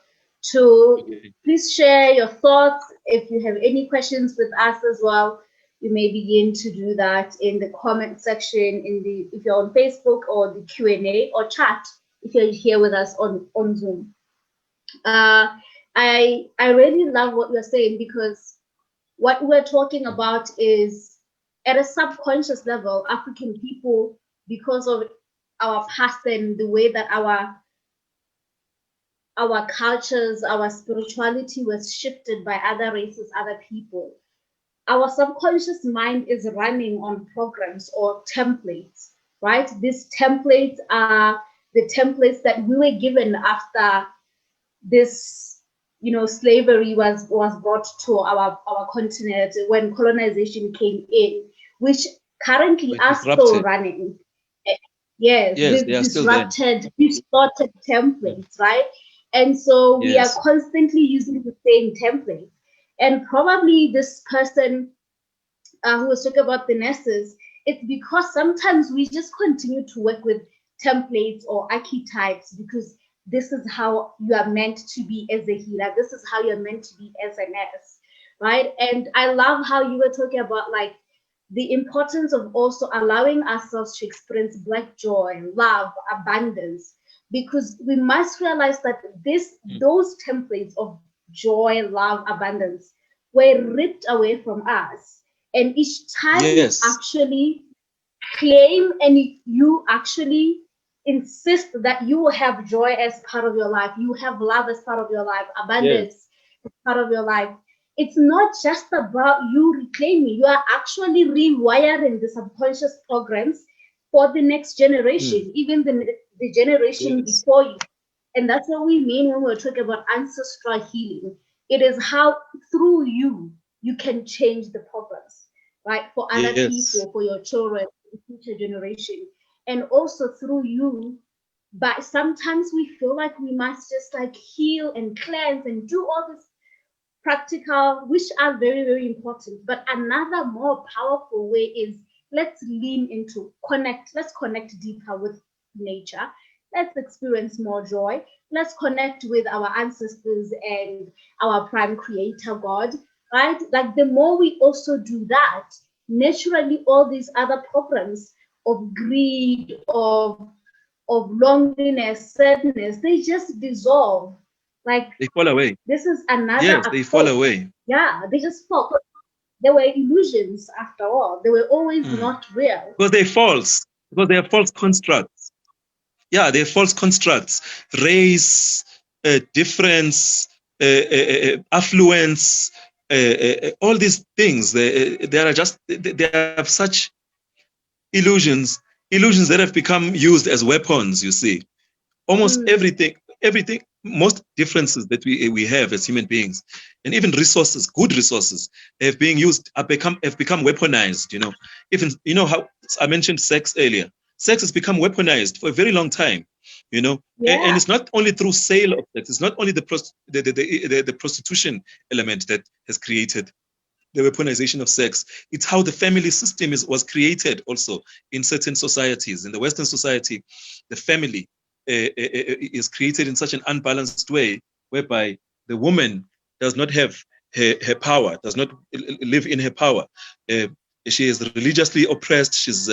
to please share your thoughts. If you have any questions with us as well, you may begin to do that in the comment section, if you're on Facebook, or the Q&A, or chat if you're here with us on Zoom. I really love what you're saying, because what we're talking about is, at a subconscious level, African people, because of our past and the way that our cultures, our spirituality was shifted by other races, other people, our subconscious mind is running on programs or templates, right? These templates are the templates that we were given after this, you know, slavery was brought to our continent, when colonization came in, which currently are still running. Yes, distorted templates, right? And so we are constantly using the same template. And probably this person who was talking about the nurses, it's because sometimes we just continue to work with templates or archetypes, because this is how you are meant to be as a healer. This is how you're meant to be as a nurse, right? And I love how you were talking about like the importance of also allowing ourselves to experience Black joy, love, abundance, because we must realize that those templates of joy, love, abundance were ripped away from us. And each time you actually claim and you actually insist that you will have joy as part of your life, you have love as part of your life, abundance as part of your life, it's not just about you reclaiming, you are actually rewiring the subconscious programs for the next generation, even the generation before you. And that's what we mean when we're talking about ancestral healing. It is how through you can change the programs, right? For other people, for your children, the future generation. And also through you, but sometimes we feel like we must just like heal and cleanse and do all this practical, which are very, very important. But another more powerful way is, let's lean into let's connect deeper with nature. Let's experience more joy. Let's connect with our ancestors and our prime creator, God, right? Like the more we also do that, naturally all these other programs of greed, of loneliness, sadness, they just dissolve. Like they fall away. This is another. Yes, they fall away. Yeah, they just fall. they were illusions after all. They were always not real. Because they're false. Because they are false constructs. Yeah, they're false constructs. Race, difference, affluence, all these things. They are just, they have such illusions that have become used as weapons, you see. Almost everything, most differences that we have as human beings, and even resources, good resources, have become weaponized, you know. Even, you know how I mentioned sex earlier. Sex has become weaponized for a very long time, you know. And it's not only through sale of sex, it's not only the prostitution element that has created the weaponization of sex. It's how the family system was created also in certain societies. In the Western society, the family is created in such an unbalanced way, whereby the woman does not have her power, does not live in her power. She is religiously oppressed. She's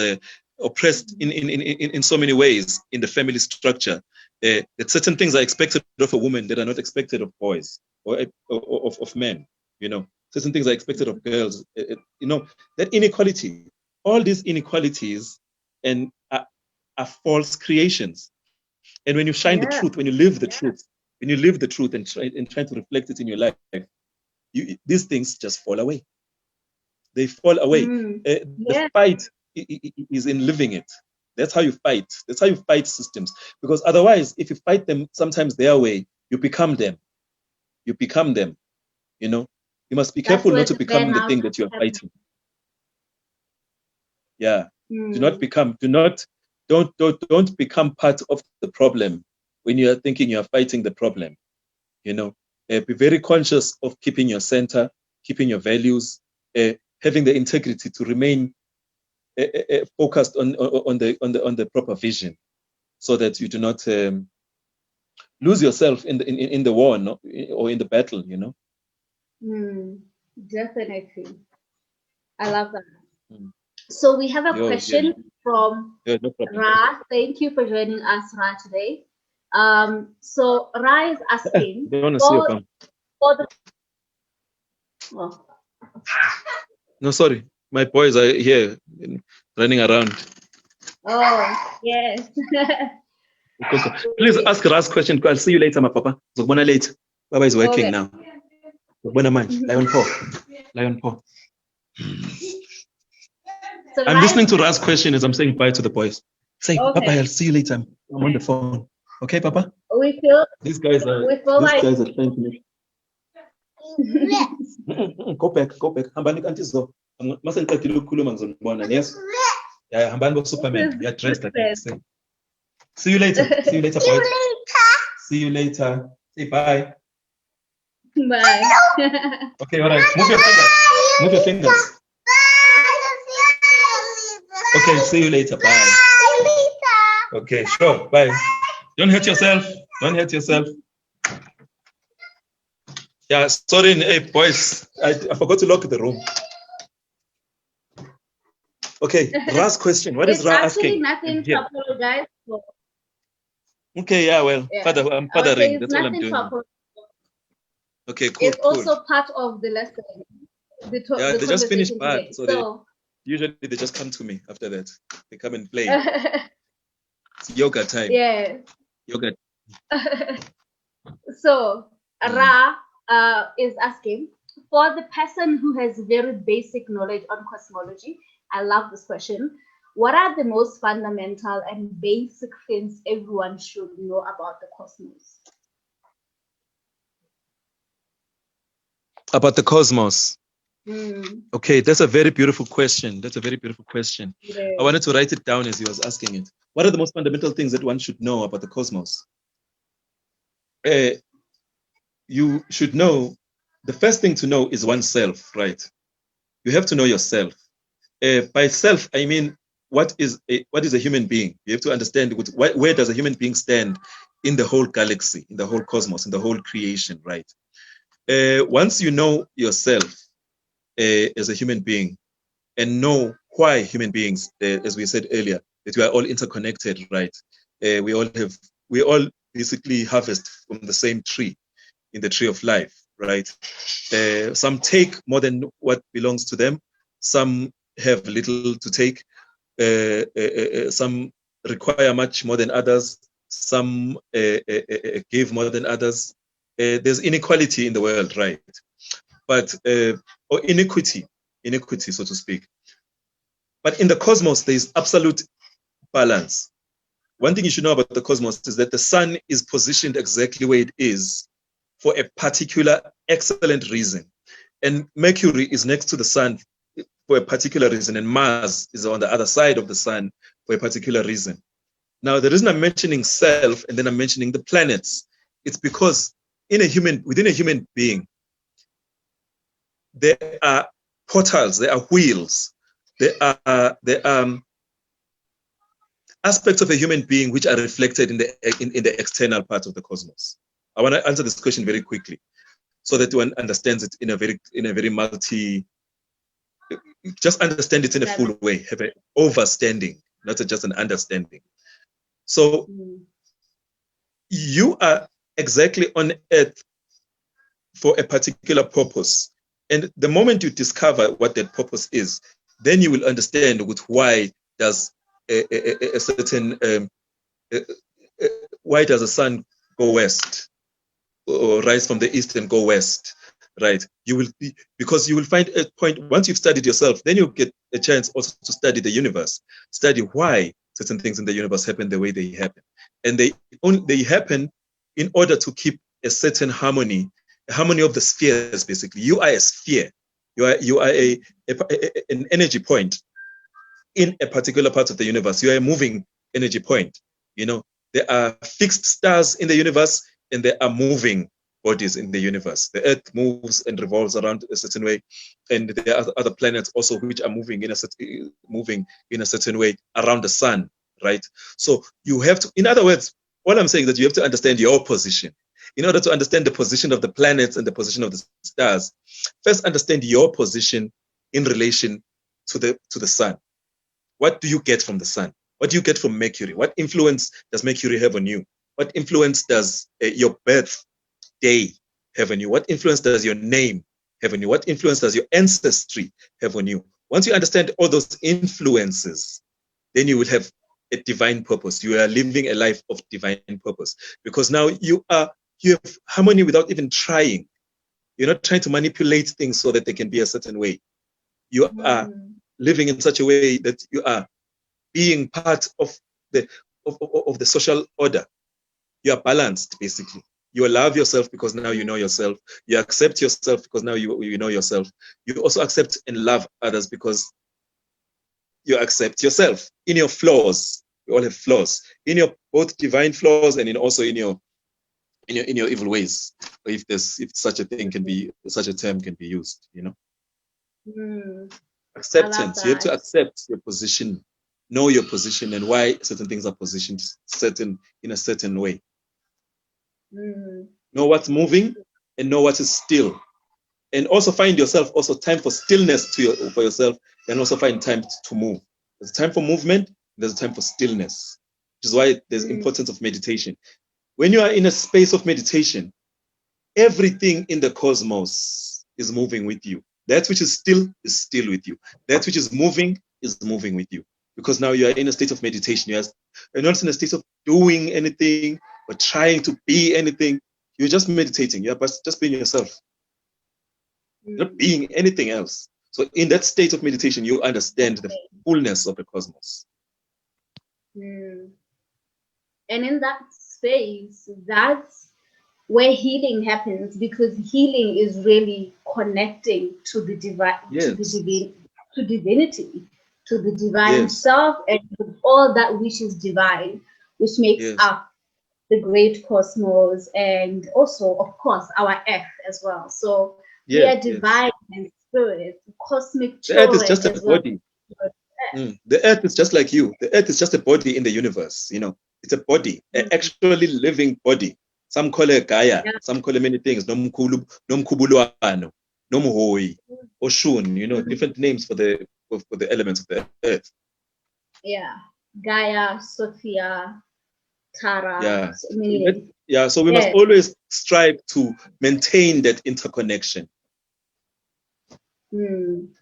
oppressed in so many ways in the family structure. That certain things are expected of a woman that are not expected of boys or of men, you know. Certain things are expected of girls, you know, that inequality, all these inequalities and are false creations. And when you shine the truth, when you live the truth, and try to reflect it in your life, these things just fall away. They fall away. The fight is in living it. That's how you fight. That's how you fight systems. Because otherwise, if you fight them sometimes their way, you become them. You become them, you know. You must be careful not to become the thing that you're fighting. Yeah. Don't become part of the problem when you are thinking you're fighting the problem. You know, be very conscious of keeping your center, keeping your values, having the integrity to remain focused on the proper vision, so that you do not lose yourself in the war, or in the battle. You know. Definitely. I love that. So we have a question from Ra. Thank you for joining us, Ra, today. So Ra is asking No, sorry. My boys are here running around. Oh, yes. Please ask Ra's question. I'll see you later, my papa. Zokubona later. Baba is working now. Zokubona manje. Lion paw. So I'm listening to Ra's question as I'm saying bye to the boys. Say, Papa, I'll see you later. I'm on the phone. Okay, Papa? These guys are trying to make. Go back. Hambani kanti zo. Mase ngicela ukukhuluma ngizonibona. Yes. Yeah, hambani Superman. You're dressed like that. See you later. Boys. See you later. Say bye. Bye. Okay, all right. Move your fingers. Okay, see you later. Bye. Okay, sure. Bye. Don't hurt yourself. Yeah, sorry, hey, boys. I forgot to lock the room. Okay, Ra's question. What is Ra asking? Nothing to apologize for. Okay, yeah, well, I'm fathering. That's all I'm doing. Okay, cool. It's also part of the lesson. They just finished part, so usually they just come to me after that. They come and play. It's yoga time. Yeah. Yoga. So Ra is asking, for the person who has very basic knowledge on cosmology, I love this question. What are the most fundamental and basic things everyone should know about the cosmos? About the cosmos. Okay, that's a very beautiful question. Yeah. I wanted to write it down as he was asking it. What are the most fundamental things that one should know about the cosmos? You should know, the first thing to know is oneself, right? You have to know yourself. By self, I mean, what is a human being? You have to understand where does a human being stand in the whole galaxy, in the whole cosmos, in the whole creation, right? Once you know yourself as a human being, and know why human beings, as we said earlier, that we are all interconnected, right? We all basically harvest from the same tree, in the tree of life, right? Some take more than what belongs to them. Some have little to take. Some require much more than others. Some give more than others. There's inequality in the world, right? But or inequity, so to speak. But in the cosmos, there is absolute balance. One thing you should know about the cosmos is that the sun is positioned exactly where it is for a particular excellent reason. And Mercury is next to the sun for a particular reason, and Mars is on the other side of the sun for a particular reason. Now, the reason I'm mentioning self and then I'm mentioning the planets, it's because within a human being, there are portals, there are wheels, there are aspects of a human being which are reflected in the external part of the cosmos. I want to answer this question very quickly so that one understands it in a very just understand it in a full way, have an overstanding, not just an understanding. So you are exactly on Earth for a particular purpose. And the moment you discover what that purpose is, then you will understand with why does why does the sun go west or rise from the east and go west, right? Because you will find a point, once you've studied yourself, then you'll get a chance also to study the universe, study why certain things in the universe happen the way they happen. And they happen in order to keep a certain harmony, a harmony of the spheres, basically. You are a sphere. You are an energy point in a particular part of the universe. You are a moving energy point. You know, there are fixed stars in the universe and there are moving bodies in the universe. The Earth moves and revolves around a certain way, and there are other planets also which are moving in a certain way around the sun, right? So you have to, in other words, all I'm saying is that you have to understand your position. In order to understand the position of the planets and the position of the stars, first understand your position in relation to the sun. What do you get from the sun? What do you get from Mercury? What influence does Mercury have on you? What influence does your birth day have on you? What influence does your name have on you? What influence does your ancestry have on you? Once you understand all those influences, then you will have a divine purpose. You are living a life of divine purpose, because now you have harmony without even trying. You're not trying to manipulate things so that they can be a certain way. You are living in such a way that you are being part of the social order. You are balanced, basically. You love yourself because now you know yourself. You accept yourself because now you know yourself. You also accept and love others because you accept yourself in your flaws. We all have flaws, in your both divine flaws and also in your evil ways. If such a term can be used, you know. Acceptance. You have to accept your position, know your position and why certain things are positioned in a certain way. Know what's moving and know what is still. And also find yourself also time for stillness for yourself, and also find time to move. There's a time for movement, there's a time for stillness, which is why there's importance of meditation. When you are in a space of meditation, everything in the cosmos is moving with you. That which is still with you. That which is moving with you. Because now you are in a state of meditation. You're not in a state of doing anything or trying to be anything. You're just meditating. You're just being yourself. You're not being anything else. So in that state of meditation, you understand the fullness of the cosmos. And in that space, that's where healing happens, because healing is really connecting to the divine, to divinity, to the divine self, and with all that which is divine, which makes up the great cosmos, and also, of course, our earth as well. So we are divine and spirit, cosmic joy. The earth is just a body. The earth is just like you. The earth is just a body in the universe. You know, it's a body, an actually living body. Some call it Gaia, some call it many things. 𝗏𝗏𝗏𝗏, 𝗏𝗏𝗏𝗏𝗏, Oshun, you know, different names for the elements of the earth. Yeah, Gaia, Sophia, Tara. Yeah. Meaning. Yeah. So we must always strive to maintain that interconnection.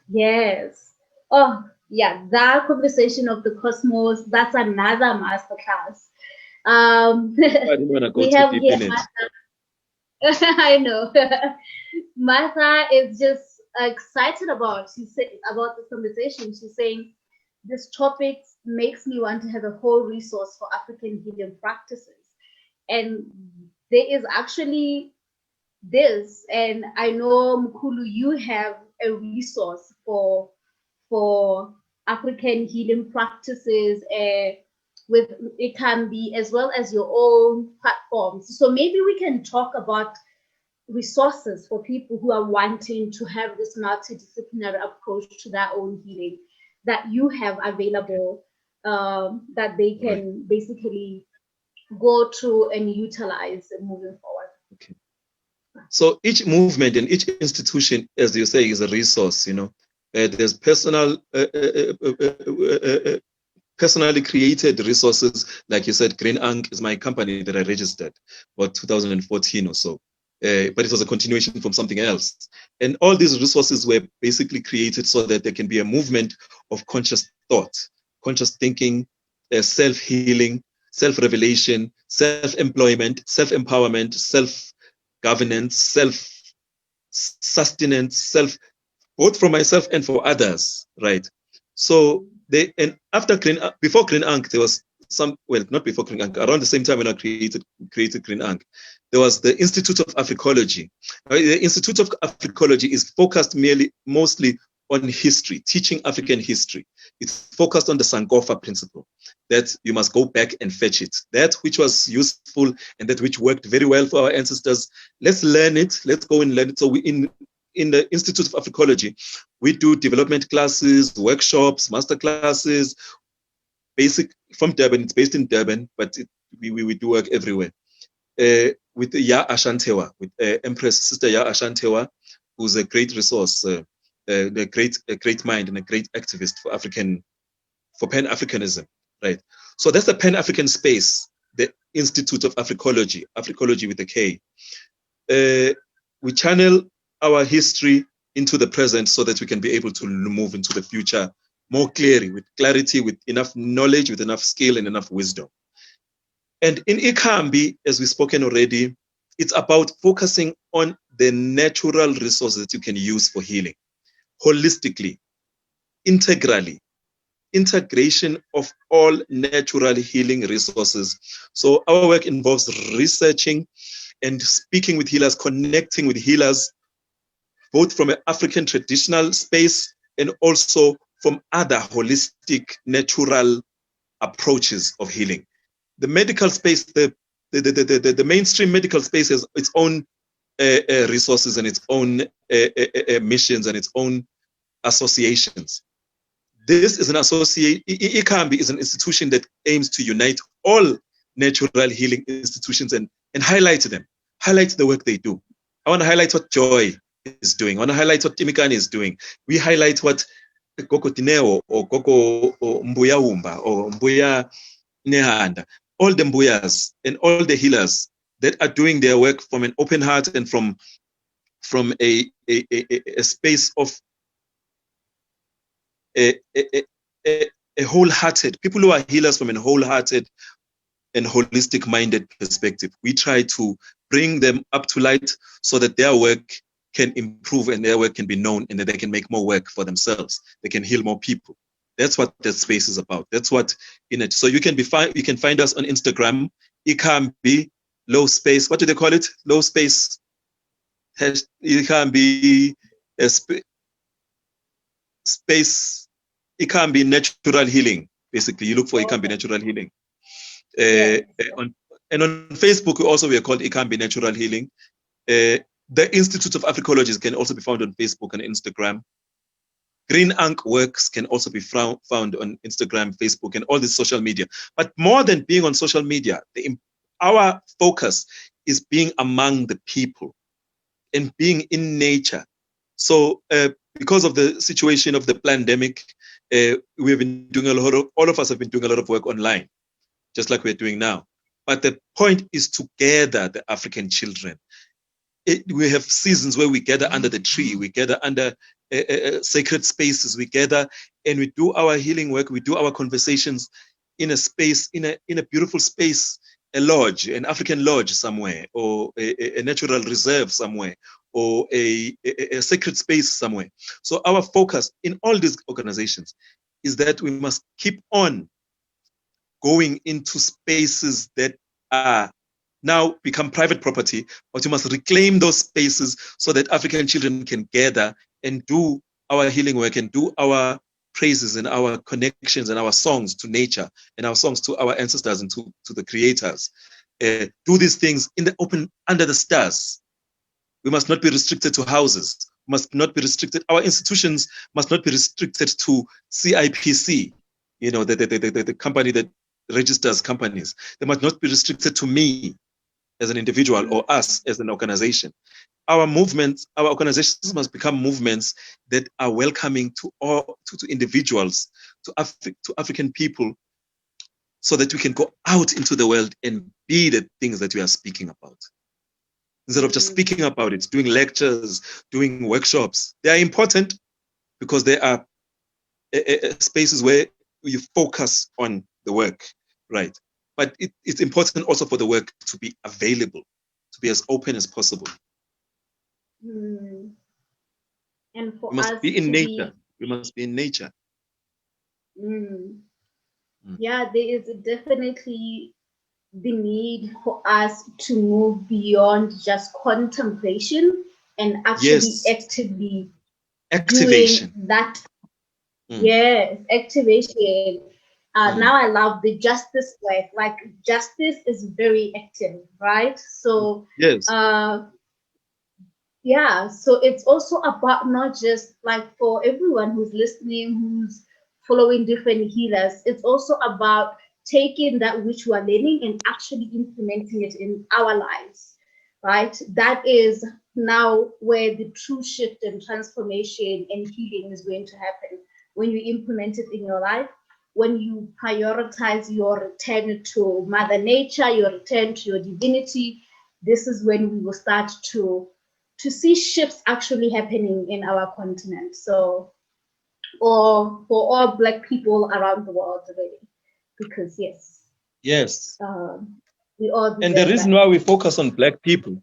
Yes. Oh, yeah. That conversation of the cosmos, that's another masterclass. I didn't want to go too deep in it. I know. Martha is just excited about about this conversation. She's saying this topic makes me want to have a whole resource for African healing practices. And there is actually this, and I know Mkhulu, you have a resource for African healing practices with it can be as well as your own platforms. So maybe we can talk about resources for people who are wanting to have this multidisciplinary approach to their own healing that you have available, that they can basically go to and utilize moving forward. Okay. So each movement and each institution, as you say, is a resource. You know, there's personally created resources. Like you said, Green Ankh is my company that I registered about 2014 or so. But it was a continuation from something else. And all these resources were basically created so that there can be a movement of conscious thought, conscious thinking, self-healing, self-revelation, self-employment, self-empowerment, self-governance, self-sustenance, both for myself and for others, right? So before Green Ankh, there was not before Green Ankh, around the same time when I created Green Ankh, there was the Institute of Africology. The Institute of Africology is focused mostly on history, teaching African history. It's focused on the Sankofa principle, that you must go back and fetch it. That which was useful and that which worked very well for our ancestors, let's learn it, let's go and learn it. So in the Institute of Africology, we do development classes, workshops, master classes, basic from Durban. It's based in Durban, but we do work everywhere. With 𝗂𝗂𝗓𝗂𝗂𝗂, with Empress Sister 𝗂𝗂𝗓𝗂𝗂𝗂𝗂, who's a great resource, a great mind and a great activist for Pan-Africanism, right? So that's the Pan-African space, the Institute of Africology with a K. We channel our history into the present so that we can be able to move into the future more clearly, with clarity, with enough knowledge, with enough skill and enough wisdom. And in 𝗘𝗑𝗑𝗑, as we've spoken already, it's about focusing on the natural resources that you can use for healing, holistically, integrally, integration of all natural healing resources. So our work involves researching and speaking with healers, connecting with healers, both from an African traditional space and also from other holistic, natural approaches of healing. The medical space, the mainstream medical space has its own resources and its own missions and its own associations. This is 𝗂𝗑𝗑𝗑 is an institution that aims to unite all natural healing institutions and highlight them, highlight the work they do. I want to highlight what Joy is doing. I want to highlight what Timikani is doing. We highlight what Gogo Tineo or Gogo Mbuya Umba or Mbuya Nehanda, all the Mbuyas and all the healers that are doing their work from an open heart and from a space of a wholehearted, people who are healers from a wholehearted and holistic minded perspective. We try to bring them up to light so that their work can improve and their work can be known and that they can make more work for themselves. They can heal more people. That's what that space is about. That's what in it. So you can find us on Instagram. 𝗘𝗑𝗑𝗑, low space. What do they call it? Low space. 𝗘𝗑𝗑𝗑𝗑 space. 𝗘𝗑𝗑𝗑 natural healing. Basically, you look for 𝗘𝗑𝗑𝗑𝗑 natural healing. And on Facebook, we are called 𝗘𝗑𝗑𝗑𝗑 natural healing. The Institute of Africology can also be found on Facebook and Instagram. Green Ankh works can also be found on Instagram, Facebook, and all this social media. But more than being on social media, our focus is being among the people and being in nature. So because of the situation of the pandemic, we have been doing all of us have been doing a lot of work online, just like we're doing now. But the point is to gather the African children. We have seasons where we gather under the tree, we gather under sacred spaces, we gather and we do our healing work, we do our conversations in a space, in a beautiful space, a lodge, an African lodge somewhere, or a natural reserve somewhere, or a sacred space somewhere. So our focus in all these organizations is that we must keep on going into spaces that are now become private property, but you must reclaim those spaces so that African children can gather and do our healing work and do our praises and our connections and our songs to nature and our songs to our ancestors and to the creators. Do these things in the open, under the stars. We must not be restricted to houses, must not be restricted. Our institutions must not be restricted to CIPC, you know, the company that registers companies. They must not be restricted to me as an individual or us as an organization. Our movements, our organizations must become movements that are welcoming to all, to individuals, to African people, so that we can go out into the world and be the things that we are speaking about. Instead of just speaking about it, doing lectures, doing workshops. They are important because they are spaces where you focus on the work, right? But it's important also for the work to be available, to be as open as possible. And for we must us be in to nature. We must be in nature. Yeah, there is definitely the need for us to move beyond just contemplation and actually actively activation. doing that. Yes, activation. Now I love the justice work. Like justice is very active, right? So yeah, so it's also about not just like for everyone who's listening, who's following different healers, it's also about taking that which we are learning and actually implementing it in our lives, right? That is now where the true shift and transformation and healing is going to happen. When you implement it in your life, when you prioritize your return to Mother Nature, your return to your divinity, this is when we will start to see shifts actually happening in our continent. So, or for all Black people around the world, really, because we all. And the reason why we focus on Black people,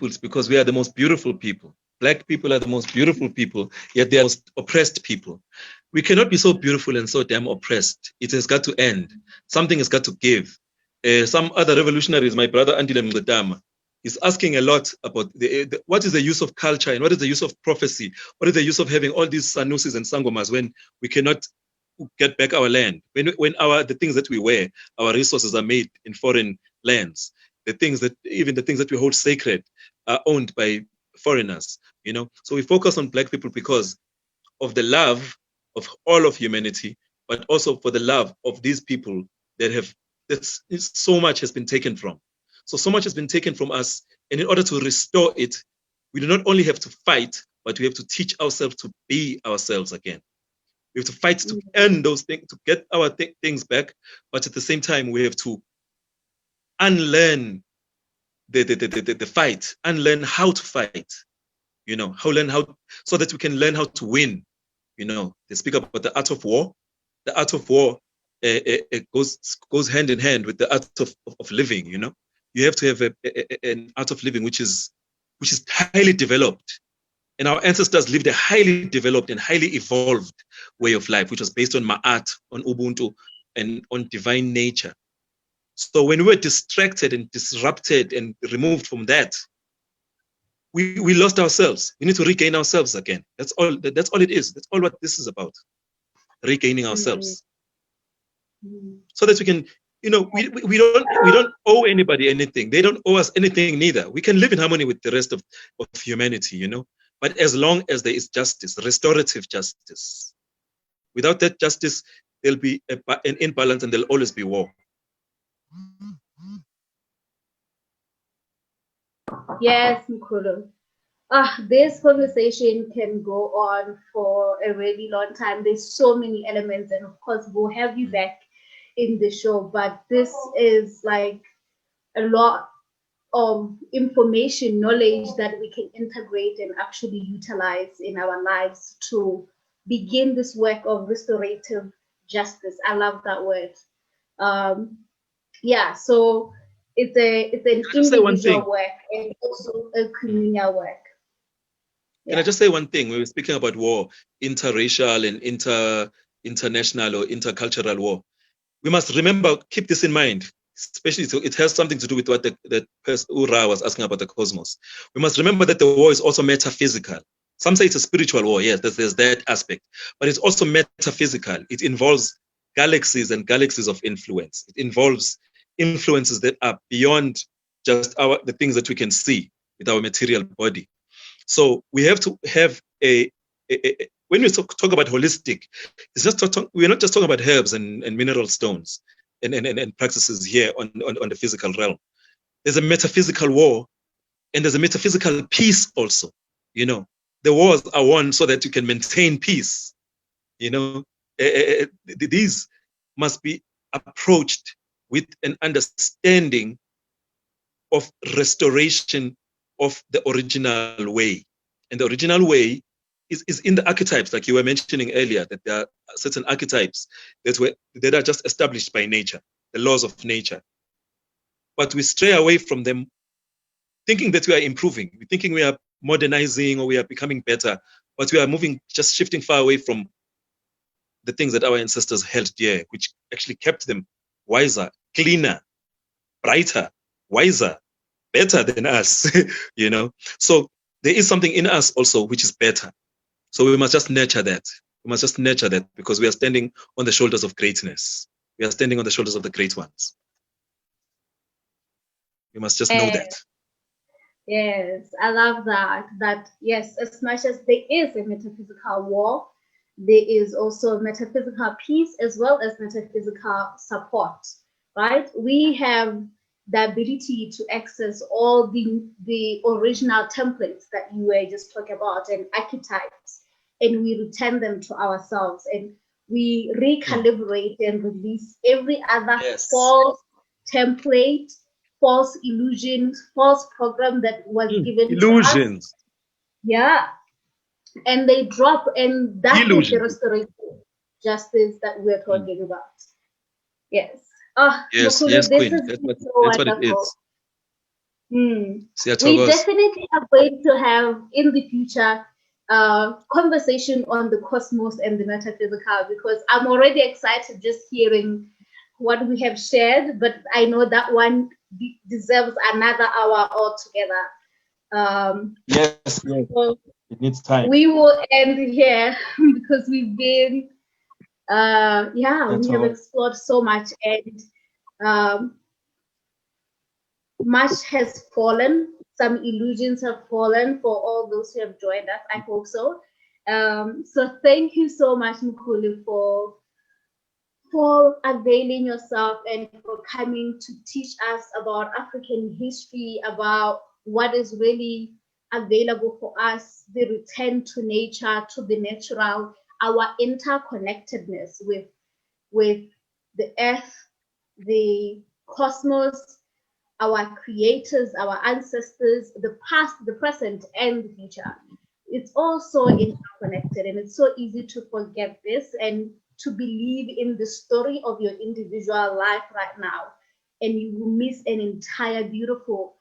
is because we are the most beautiful people. Black people are the most beautiful people, yet they are the most oppressed people. We cannot be so beautiful and so damn oppressed. It has got to end. Something has got to give. Some other revolutionaries, my brother Andile Mkhulu, is asking a lot about what is the use of culture and what is the use of prophecy? What is the use of having all these sanusis and sangomas when we cannot get back our land? When the things that we wear, our resources are made in foreign lands. Even the things that we hold sacred are owned by foreigners, you know? So we focus on Black people because of the love of all of humanity, but also for the love of these people that so much has been taken from. So much has been taken from us, and in order to restore it, we do not only have to fight, but we have to teach ourselves to be ourselves again. We have to fight to earn those things, to get our things back, but at the same time, we have to unlearn the fight, unlearn how to fight, you know, so that we can learn how to win. You know, they speak about the art of war. The art of war it goes hand in hand with the art of living, you know. You have to have an art of living which is highly developed. And our ancestors lived a highly developed and highly evolved way of life, which was based on Ma'at, on Ubuntu, and on divine nature. So when we were distracted and disrupted and removed from that, we lost ourselves. We need to regain ourselves again. That's all it is. That's all what this is about. Regaining ourselves. So that we can, you know, we don't owe anybody anything. They don't owe us anything neither. We can live in harmony with the rest of humanity, you know. But as long as there is justice, restorative justice. Without that justice, there'll be an imbalance and there'll always be war. Yes, Mkhulu. This conversation can go on for a really long time. There's so many elements, and of course, we'll have you back in the show, but this is like a lot of information, knowledge that we can integrate and actually utilize in our lives to begin this work of restorative justice. I love that word. Yeah, so it's an individual work and also a communal work. Can I just say one thing? We were speaking about war, interracial and international or intercultural war. We must remember, keep this in mind, especially it has something to do with what the person Ura was asking about the cosmos. We must remember that the war is also metaphysical. Some say it's a spiritual war, yes, there's that aspect, but it's also metaphysical. It involves galaxies and galaxies of influence. It involves influences that are beyond just the things that we can see with our material body. So we have to have when we talk about holistic, it's just we're not just talking about herbs and mineral stones and practices here on the physical realm. There's a metaphysical war and there's a metaphysical peace also. You know, the wars are won so that you can maintain peace. You know, these must be approached with an understanding of restoration of the original way. And the original way is in the archetypes, like you were mentioning earlier, that there are certain archetypes that are just established by nature, the laws of nature. But we stray away from them thinking that we are improving. We're thinking we are modernizing or we are becoming better, but we are just shifting far away from the things that our ancestors held dear, which actually kept them wiser, cleaner, brighter, wiser, better than us, you know? So there is something in us also which is better. So we must just nurture that. We must just nurture that because we are standing on the shoulders of greatness. We are standing on the shoulders of the great ones. We must just know that. Yes, I love that. That, yes, as much as there is a metaphysical war, there is also metaphysical peace as well as metaphysical support, right? We have the ability to access all the original templates that you were just talking about and archetypes, and we return them to ourselves and we recalibrate and release every other false template, false illusion, false program that was given to us. Yeah. And they drop, and that is the restorative justice that we're talking about. Yes. Yes, Mkhulu, yes, this Queen. That's what it is. We definitely are going to have in the future conversation on the cosmos and the metaphysical, because I'm already excited just hearing what we have shared, but I know that one deserves another hour altogether. Yes. So it needs time. We will end here because we've been, we have explored so much, and much has fallen. Some illusions have fallen for all those who have joined us. I hope so. So thank you so much, Mkhulu, for availing yourself and for coming to teach us about African history, about what is really available for us, the return to nature, to the natural, our interconnectedness with the earth, the cosmos, our creators, our ancestors, the past, the present, and the future. It's all so interconnected, and it's so easy to forget this and to believe in the story of your individual life right now, and you will miss an entire beautiful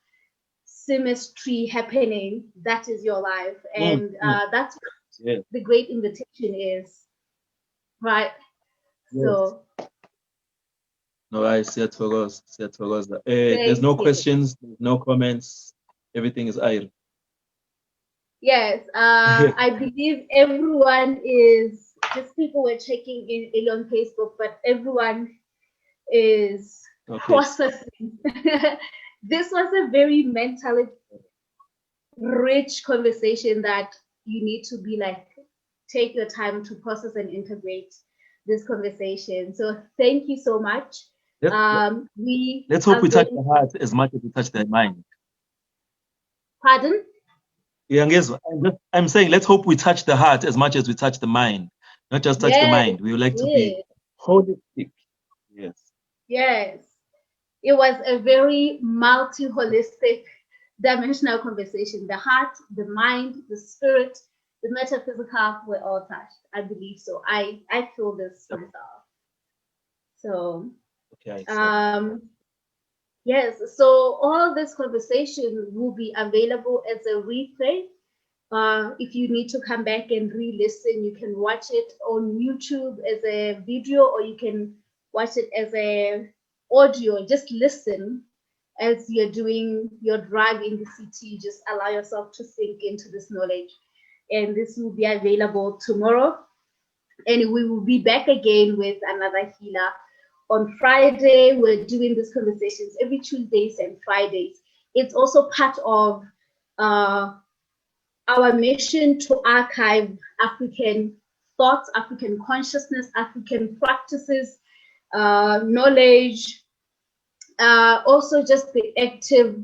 symmetry happening. That is your life, and that's what the great invitation is, right? Yes. So no, I see it for us. There's no questions, no comments. Everything is air. Yes, I believe everyone is, just people were checking in on Facebook, but everyone is processing. This was a very mentally rich conversation that you need to be like, take your time to process and integrate this conversation. So thank you so much. Let's hope we touch the heart as much as we touch the mind. Pardon? Yeah, I'm saying let's hope we touch the heart as much as we touch the mind, not just touch the mind. We would like to be holistic, Yes. Yes. It was a very multi-holistic dimensional conversation. The heart, the mind, the spirit, the metaphysical were all touched. I believe so. I feel this myself. So Okay. yes, so all this conversation will be available as a replay. If you need to come back and re-listen, you can watch it on YouTube as a video, or you can watch it as a audio. Just listen as you're doing your drive in the city. Just allow yourself to sink into this knowledge. And this will be available tomorrow. And we will be back again with another healer. On Friday, we're doing these conversations every Tuesdays and Fridays. It's also part of our mission to archive African thoughts, African consciousness, African practices, knowledge, also just the active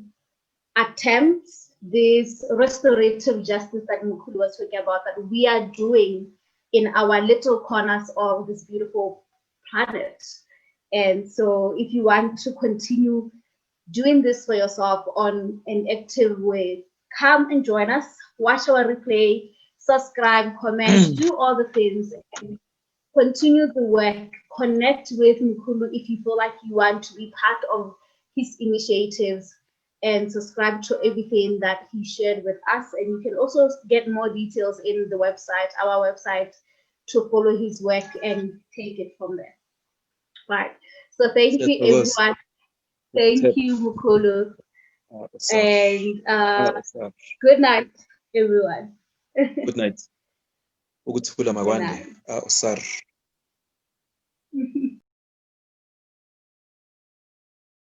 attempts, this restorative justice that Mkhulu was talking about, that we are doing in our little corners of this beautiful planet. And so if you want to continue doing this for yourself on an active way, come and join us, watch our replay, subscribe, comment, do all the things, and continue the work. Connect with Mkhulu if you feel like you want to be part of his initiatives, and subscribe to everything that he shared with us. And you can also get more details in the website, our website, to follow his work and take it from there. Right. So thank you, everyone. Thank you, Mkhulu. And good night, everyone. Good night. 𝗘𝗣𝗜𝗦𝗢𝗓𝗓 𝗪𝗓𝗓𝗓